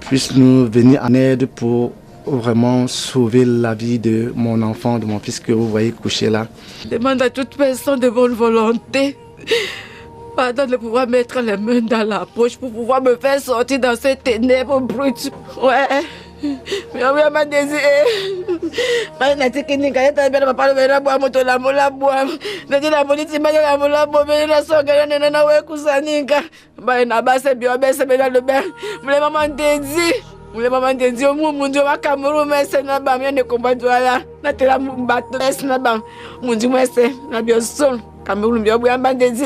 puissent nous venir en aide pour vraiment sauver la vie de mon enfant, de mon fils que vous voyez couché là. Je demande à toute personne de bonne volonté, pardon, de pouvoir mettre les mains dans la poche pour pouvoir me faire sortir dans ces ténèbres brutes. Ouais. Mais on m'a désiré. Je n'ai dit que je n'ai pas de papa, je n'ai pas de moto, la mola bois. Je n'ai pas de police, la mola bois, mais je n'ai pas de nana ouais kusaninga. Je n'ai pas de bio, je n'ai pas de bain. Je n'ai pas de dit. Je n'ai pas de dit. Mon Dieu, ma Cameroun, mais c'est n'a pas bien de combat de là. Na tela mbato, c'est n'a pas. Mon Dieu, moi c'est n'a bien seul. kamulu mbiobu yamba ndezi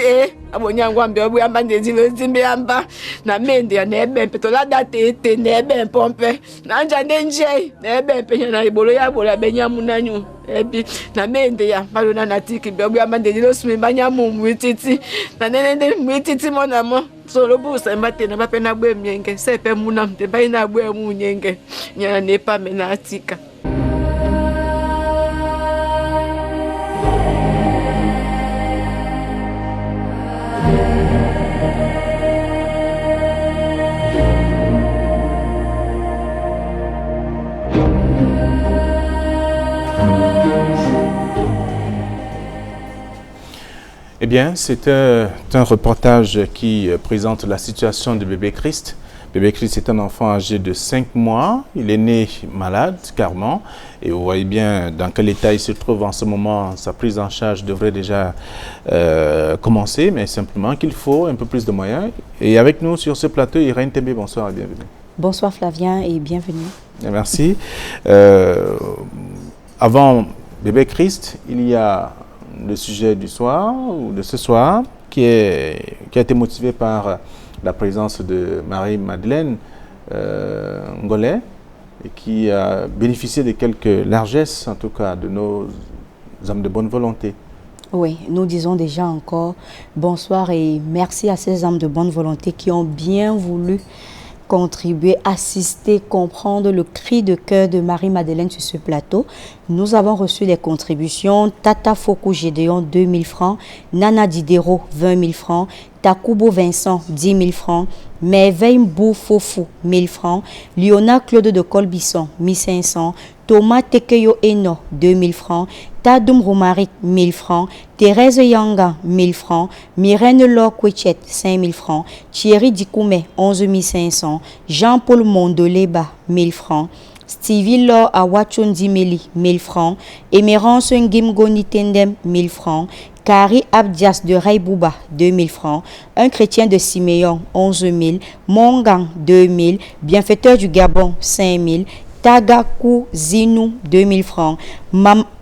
abonyangwa mbiobu yamba ndezi lozimbe yamba na mende ya nebe mpe tola date ete nebe mpompe na njande nje nebe mpe na ibolo ya bola benyamu nanyu ebi na mende ya malona natiki mbiobu yamba ndezi losumi banyamu mwititi na nene mwititi monamo solo busa mbate na bapena bwe myenge sepe muna mte baina bwe munyenge nyana nepa menatika. Eh bien, c'est un reportage qui présente la situation de bébé Christ. Bébé Christ est un enfant âgé de 5 mois. Il est né malade, carrément. Et vous voyez bien dans quel état il se trouve en ce moment. Sa prise en charge devrait déjà commencer, mais simplement qu'il faut un peu plus de moyens. Et avec nous sur ce plateau, Irène Tembe, bonsoir et bienvenue. Bonsoir Flavien et bienvenue. Et merci. Avant bébé Christ, il y a le sujet du soir ou de ce soir qui a été motivé par la présence de Marie-Madeleine Ngolé et qui a bénéficié de quelques largesses, en tout cas, de nos hommes de bonne volonté. Oui, nous disons déjà encore bonsoir et merci à ces hommes de bonne volonté qui ont bien voulu contribuer, assister, comprendre le cri de cœur de Marie-Madeleine sur ce plateau. Nous avons reçu des contributions. Tata Fokou Gédéon, 2 000 francs. Nana Didero, 20 000 francs. Takubo Vincent, 10 000 francs. Merveille Mbou Fofou, 1 000 francs. Liona Claude de Colbisson, 1 500. Thomas Tekeyo Eno, 2 000 francs. Tadoum Romaric, 1 000 francs. Thérèse Yanga, 1 000 francs. Myrène Lorquichet, 5 000 francs. Thierry Dikoumé, 11 500. Jean-Paul Mondoleba, 1 000 francs. Stevie Law Awachondi Meli, 1 000 francs. Emerance Ngimgoni Tendem, 1 000 francs. Kari Abdias de Raibouba, 2 000 francs. Un chrétien de Siméon, 11 000. Mongang, 2 000. Bienfaiteur du Gabon, 5 000. Tagakou Zinou, 2 000 francs.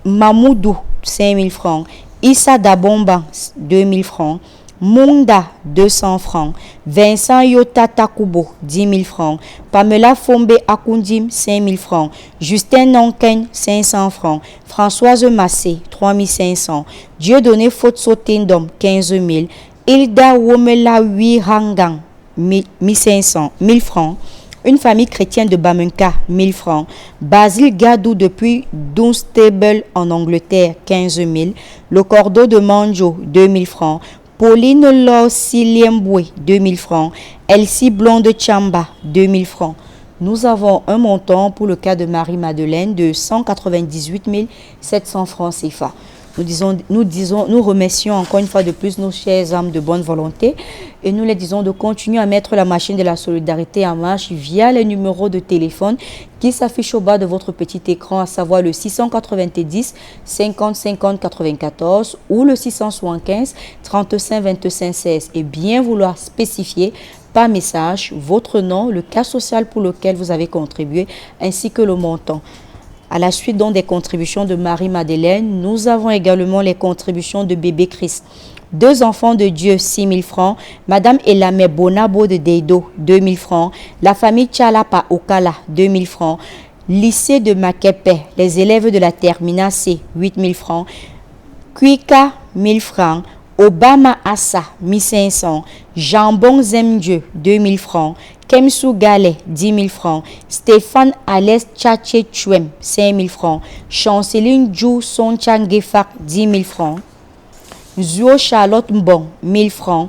Mamoudou, 5 000 francs. Issa Dabomba, 2 000 francs. Munda, 200 francs. Vincent Yota Takubo, 10 000 francs. Pamela Fombe Akundim, 5 000 francs. Justin Nonken, 500 francs. Françoise Massé, 3 500. Dieudonné Fotso Tendom, 15 000. Hilda Womela Wirangang, 1 500, 1000 francs. Une famille chrétienne de Bamenka, 1 000 francs. Basile Gadou depuis Dunstable en Angleterre, 15 000. Le Cordeau de Manjo, 2 000 francs. Pauline Lossiliemboué, 2 000 francs. Elsie Blonde Chamba, 2 000 francs. Nous avons un montant pour le cas de Marie-Madeleine de 198 700 francs CFA. Nous remercions encore une fois de plus nos chers âmes de bonne volonté et nous les disons de continuer à mettre la machine de la solidarité en marche via les numéros de téléphone qui s'affichent au bas de votre petit écran, à savoir le 690 50 50 94 ou le 675 35 25 16 et bien vouloir spécifier par message votre nom, le cas social pour lequel vous avez contribué ainsi que le montant. À la suite donc des contributions de Marie-Madeleine, nous avons également les contributions de bébé Christ. 2 enfants de Dieu, 6 000 francs. Madame Elame Bonabo de Deido, 2 000 francs. La famille Tchalapa Okala, 2 000 francs. Lycée de Makepe, les élèves de la terminale C, 8 000 francs. Kuika, 1 000 francs. Obama Assa, 1 500. Jambon Zemdieu, 2 000 francs. Kemsou Gale, 10 000 francs. Stéphane Alès Tchatché Chouem, 5 000 francs. Chanceline Djou Sonchangefak, 10 000 francs. Zuo Charlotte Mbon, 1 000 francs.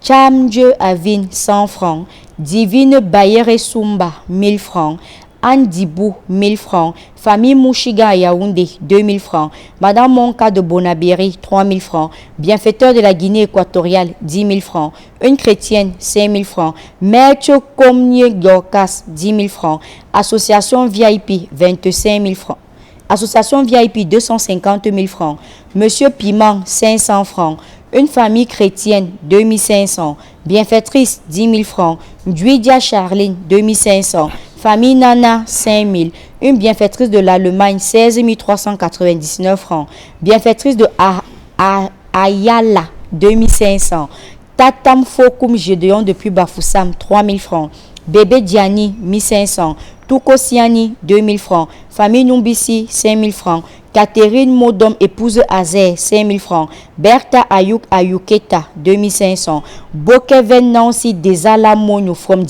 Chamdieu Avin, 100 francs. Divine Bayere Sumba, 1 000 francs. Anne Dibou, 1 000 francs. Famille Mouchiga Yaoundé, 2 000 francs. Madame Monka de Bonabéry, 3 000 francs. Bienfaiteur de la Guinée équatoriale, 10 000 francs. Une chrétienne, 5 000 francs. Maître Komnie Gorkas, 10 000 francs. Association VIP, 25 000 francs. Association VIP, 250 000 francs. Monsieur Piment, 500 francs. Une famille chrétienne, 2 500. Bienfaitrice, 10 000 francs. Duidia Charline, 2 500. Famille Nana, 5 000. Une bienfaitrice de l'Allemagne, 16 399 francs. Bienfaitrice de Ayala, 2500. Tatam Fokoum Gédéon depuis Bafoussam, 3000 francs. Bébé Diani, 1500. Touko Siani, 2000 francs. Famille Numbisi, 5000 francs. Catherine Modom, épouse Azer, 5000 francs. Bertha Ayouk Ayouketa, 2500. Bokeven Nancy Desala Monyo from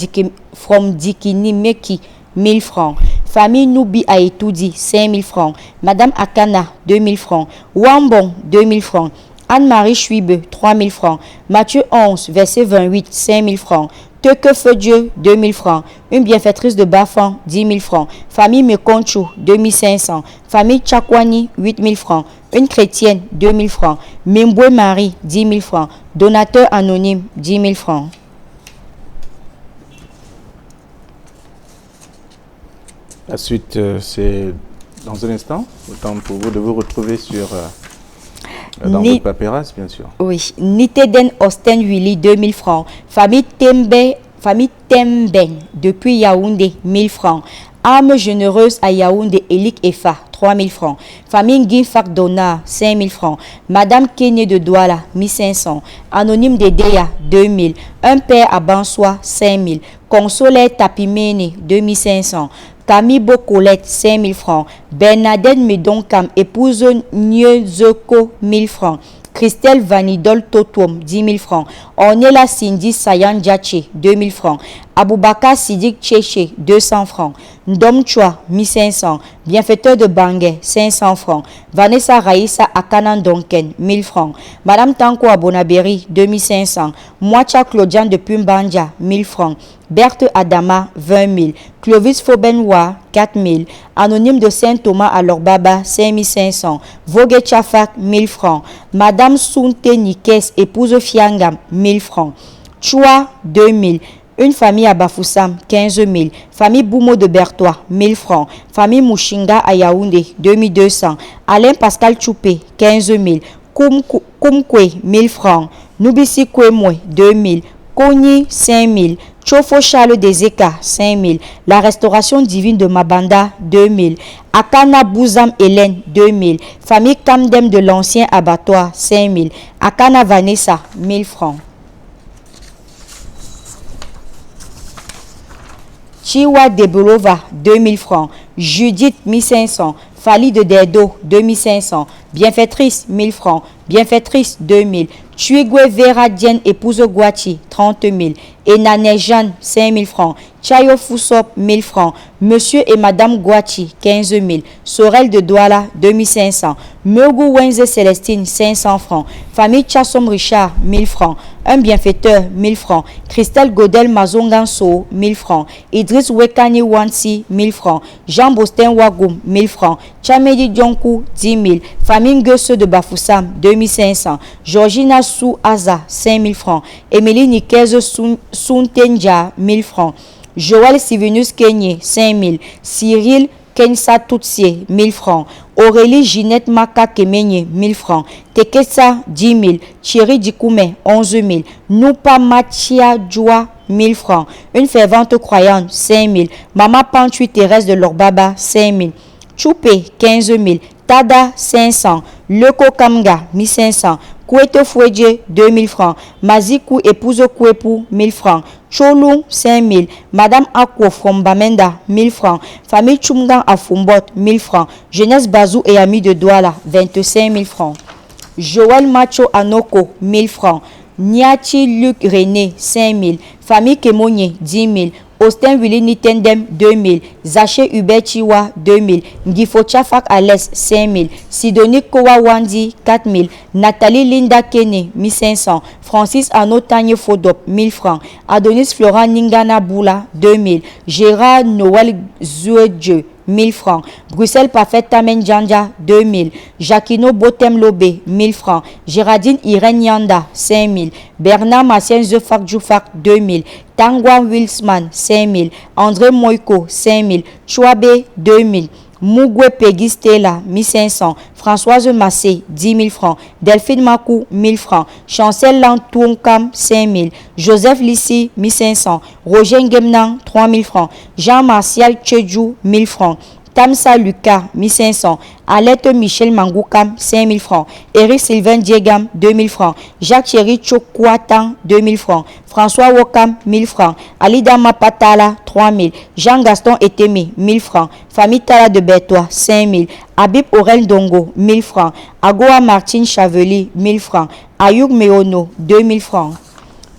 Dikini Meki, 1000 francs. Famille Noubi Aetoudi, 5000 francs. Madame Akana, 2000 francs. Wambon, 2000 francs. Anne-Marie Chouibe, 3000 francs. Matthieu 11, verset 28, 5000 francs. Teke Feu Dieu, 2000 francs. Une bienfaitrice de Bafan, 10 000 francs. Famille Mekonchou, 2500. Famille Tchakwani, 8000 francs. Une chrétienne, 2000 francs. Mimboué Marie, 10 000 francs. Donateur anonyme, 10 000 francs. La suite, c'est dans un instant. Autant pour vous de vous retrouver sur... dans votre paperasse, bien sûr. Oui. Niteden Osten Willy, 2000 francs. Famille Temben, depuis Yaoundé, 1000 francs. Âme généreuse à Yaoundé, Elik Efa, 3000 francs. Famille Nguinfak Dona, 5000 francs. Madame Kené de Douala, 1500. Anonyme de Deya, 2000. Un père à Bansoa, 5000. Consolé Tapimene, 2500. Camille Bocolette, 5000 francs. Bernadette Medonkam, épouse Nyezeko, 1000 francs. Christelle Vanidol Totom, 10 000 francs. Ornella Cindy Sayan Djaché, 2000 francs. Aboubaka Sidik Tchéché, 200 francs. Ndom Chua, 1500. Bienfaiteur de Bangé, 500 francs. Vanessa Raïssa Akanan Donken, 1000 francs. Madame Tanko Abonaberi, 2500. Moacha Claudian de Pumbanja, 1000 francs. Berthe Adama, 20 000. Clovis Fobenwa, 4 000. Anonyme de Saint-Thomas à Lorbaba, 5500. Vogue Chafak, 1000 francs. Madame Sunte Nikes, épouse Fiangam, 1000 francs. Chua, 2000. Une famille à Bafoussam, 15 000. Famille Boumo de Bertois, 1000 francs. Famille Mouchinga à Yaoundé, 2200. Alain Pascal Choupé, 15 000. Kumkwe, 1000 francs. Nubisi Kwemwe, 2000. Koni, 5000. Chofo Charles Dezeka, 5000. La restauration divine de Mabanda, 2000. Akana Bouzam Hélène, 2000. Famille Kamdem de l'ancien abattoir, 5000. Akana Vanessa, 1000 francs. Chiwa Debolova, 2000 francs. Judith, 1500. Fali de Dedo, 2500. Bienfaitrice, 1000 francs. Bienfaitrice, 2000. Chuigwe Vera Dien, épouse Guachi, 30 000. Enane Jeanne, 5000 francs. Chayo Foussop, 1000 francs. Monsieur et Madame Guachi, 15 000. Sorel de Douala, 2500. Meugou Wenze Célestine, 500 francs. Famille Chassom Richard, 1000 francs. Un bienfaiteur, 1000 francs. Christelle Godel Mazonganso, 1000 francs. Idriss Wekani Wansi, 1000 francs. Jean Bostin Wagoum, 1000 francs. Chamedi Djonkou, 10 000. Famille Guesse de Bafoussam, 2500. Georgina Sou Aza, 5000 francs. Émilie Nikez Suntenja, 1000 francs. Joël Sivinus Kenye, 5000. Cyril Kensa Toutsier, 1000 francs. Aurélie Ginette Maka Kemenye, 1000 francs. Tekesa, 10 000. Thierry Dikoume, 11 000. Noupa Machia Djoua, 1000 francs. Une fervente croyante, 5 000. Maman Pantui Thérèse de Lorbaba, 5 000. Choupé, 15 000. Tada, 500. Leko Kamga, 1500. Koueto Fouedje, 2000 francs. Mazikou épouse Kouepou, 1000 francs. Cholou, 5000. Madame Akwo from Bamenda, 1000 francs. Famille Chumgan à Fumbot, 1000 francs. Jeunesse Bazou et amis de Douala, 25 000 francs. Joël Macho Anoko, 1000 francs. Niachi Luc René, 5000. Famille Kemonye, 10 000. Austin Willy Nitendem, 2000. Zaché Hubert Chiwa, 2000. Ngifo Chafak Alès, 5000. Sidonie Kowa Wandi, 4000. Nathalie Linda Kene, 1500. Francis Anotanye Fodop, 1000 francs. Adonis Florent Ningana Boula, 2000. Gérard Noël Zouedje, 1000 francs. Bruxelles Parfait Tamen Djandja, 2000. Jacquino Botem Lobé, 1000 francs. Géraldine Irène Yanda, 5000. Bernard Massien Zefak Djoufak, 2000. Tangwa Wilsman, 5000. André Moïko, 5000. Chouabe, 2000. Mougwe Peggy Stella, 1500. Françoise Massé, 10 000 francs. Delphine Makou, 1000 francs. Chancel Lantounkam, 5000. Joseph Lissi, 1500. Roger Ngemnan, 3000 francs. Jean-Martial Tchedjou, 1000 francs. Tamsa Lucas, 1500. Alette Michel Mangoukam, 5000 francs. Eric Sylvain Diegam, 2000 francs. Jacques Chéri Chokwatan, 2000 francs. François Wokam, 1000 francs. Alida Mapatala, 3000. Jean-Gaston Etemi, 1000 francs. Famille Tala de Bertois, 5000. Habib Aurel Dongo, 1000 francs. Agoa Martine Chaveli, 1000 francs. Ayouk Meono, 2000 francs.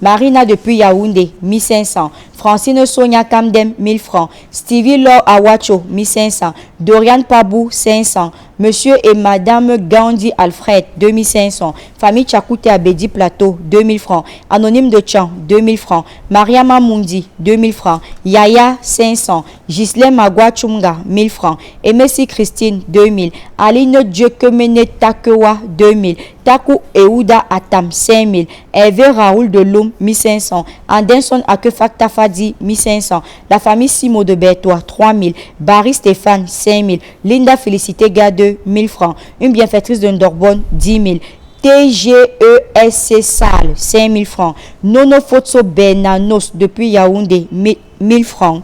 Marina depuis Yaoundé, 1500. Francine Sonia Kamdem, 1000 francs. Stevie Laure Awacho, 1500. Dorian Pabou, 500. Monsieur et Madame Gandhi Alfred, 2500. Famille Tchakoute Abedi Plateau, 2000 francs. Anonyme de Tchan, 2000 francs. Mariama Mundi, 2000 francs. Yaya, 500. Ghislaine Magua Chunga, 1000 francs. Emessi Christine, 2000. Aline Djekemene Takewa, 2000. Taku Eouda Atam, 5000. Hervé Raoul de Loum, 1500. Anderson Akefakta Fadi, 1500. La famille Simo de Bertois, 3000. Barry Stéphane, 5000. Linda Félicité Gade, 1000 francs. Une bienfaitrice de Ndorbonne, 10 000. TGESC Salle, 5000 francs. Nono Fotso Benanos depuis Yaoundé, 1000 francs.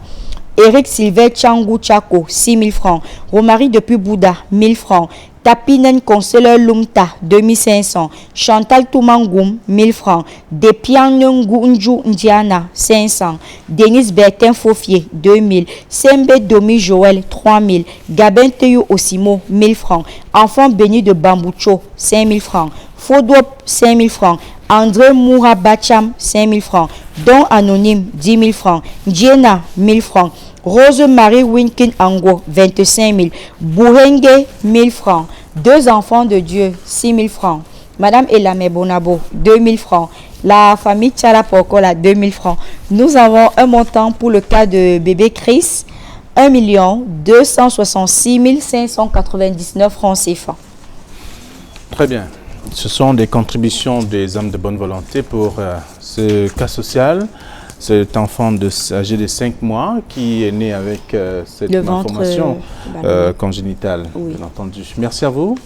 Eric Sylvain Tchangou Tchako, 6000 francs. Romary depuis Bouddha, 1000 francs. Tapinen Conseleur Lumta, 2500. Chantal Toumangoum, 1000 francs. Depianungunju Ndiana, 500. Denis Bertin Fofier, 2000. Sembe Domi Joël, 3000. Gabin Teyou Osimo, 1000 francs. Enfant béni de Bamboucho, 5000 francs. Fodop, 5000 francs. André Mourabacham, 5000 francs. Don Anonyme, 10 000 francs. Diena, 1000 francs. Rose Marie Winkin Ango, 25 000. Bourenge, 1000 francs. Deux enfants de Dieu, 6 000 francs. Madame Elame Bonabo, 2000 francs. La famille Tchala Pokola, 2000 francs. Nous avons un montant pour le cas de bébé Chris, 1 266 599 francs CFA. Très bien. Ce sont des contributions des hommes de bonne volonté pour ce cas social. Cet enfant âgé de 5 mois qui est né avec cette malformation congénitale, oui. Bien entendu. Merci à vous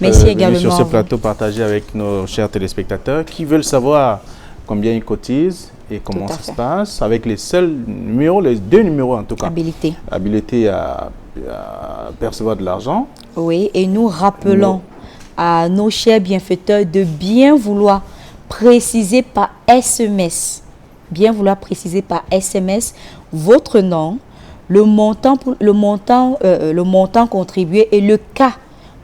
d'être venu sur ce plateau partagé avec nos chers téléspectateurs qui veulent savoir combien ils cotisent et comment ça se passe avec les seuls numéros, les deux numéros en tout cas. Habilité à percevoir de l'argent. Oui, et nous rappelons à nos chers bienfaiteurs de bien vouloir préciser par SMS. Bien vouloir préciser par SMS votre nom, le montant contribué et le cas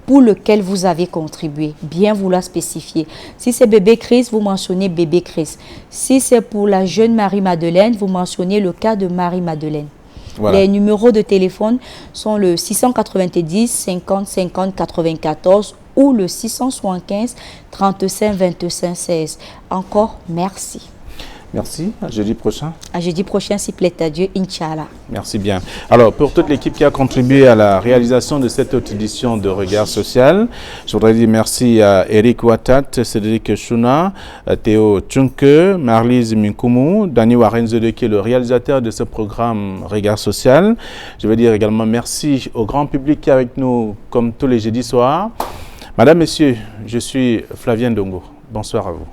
pour lequel vous avez contribué. Bien vouloir spécifier. Si c'est bébé Chris, vous mentionnez bébé Chris. Si c'est pour la jeune Marie-Madeleine, vous mentionnez le cas de Marie-Madeleine. Voilà. Les numéros de téléphone sont le 690 50 50 94 ou le 675 35 25 16. Encore merci. Merci. À jeudi prochain. À jeudi prochain, s'il plaît à Dieu, Inch'Allah. Merci bien. Alors, pour toute l'équipe qui a contribué à la réalisation de cette autre édition de Regard Social, je voudrais dire merci à Eric Watat, Cédric Chouna, Théo Tchunke, Marlise Minkoumou, Dani Warenzede qui est le réalisateur de ce programme Regard Social. Je veux dire également merci au grand public qui est avec nous comme tous les jeudis soirs. Madame, Messieurs, je suis Flavien Dongo. Bonsoir à vous.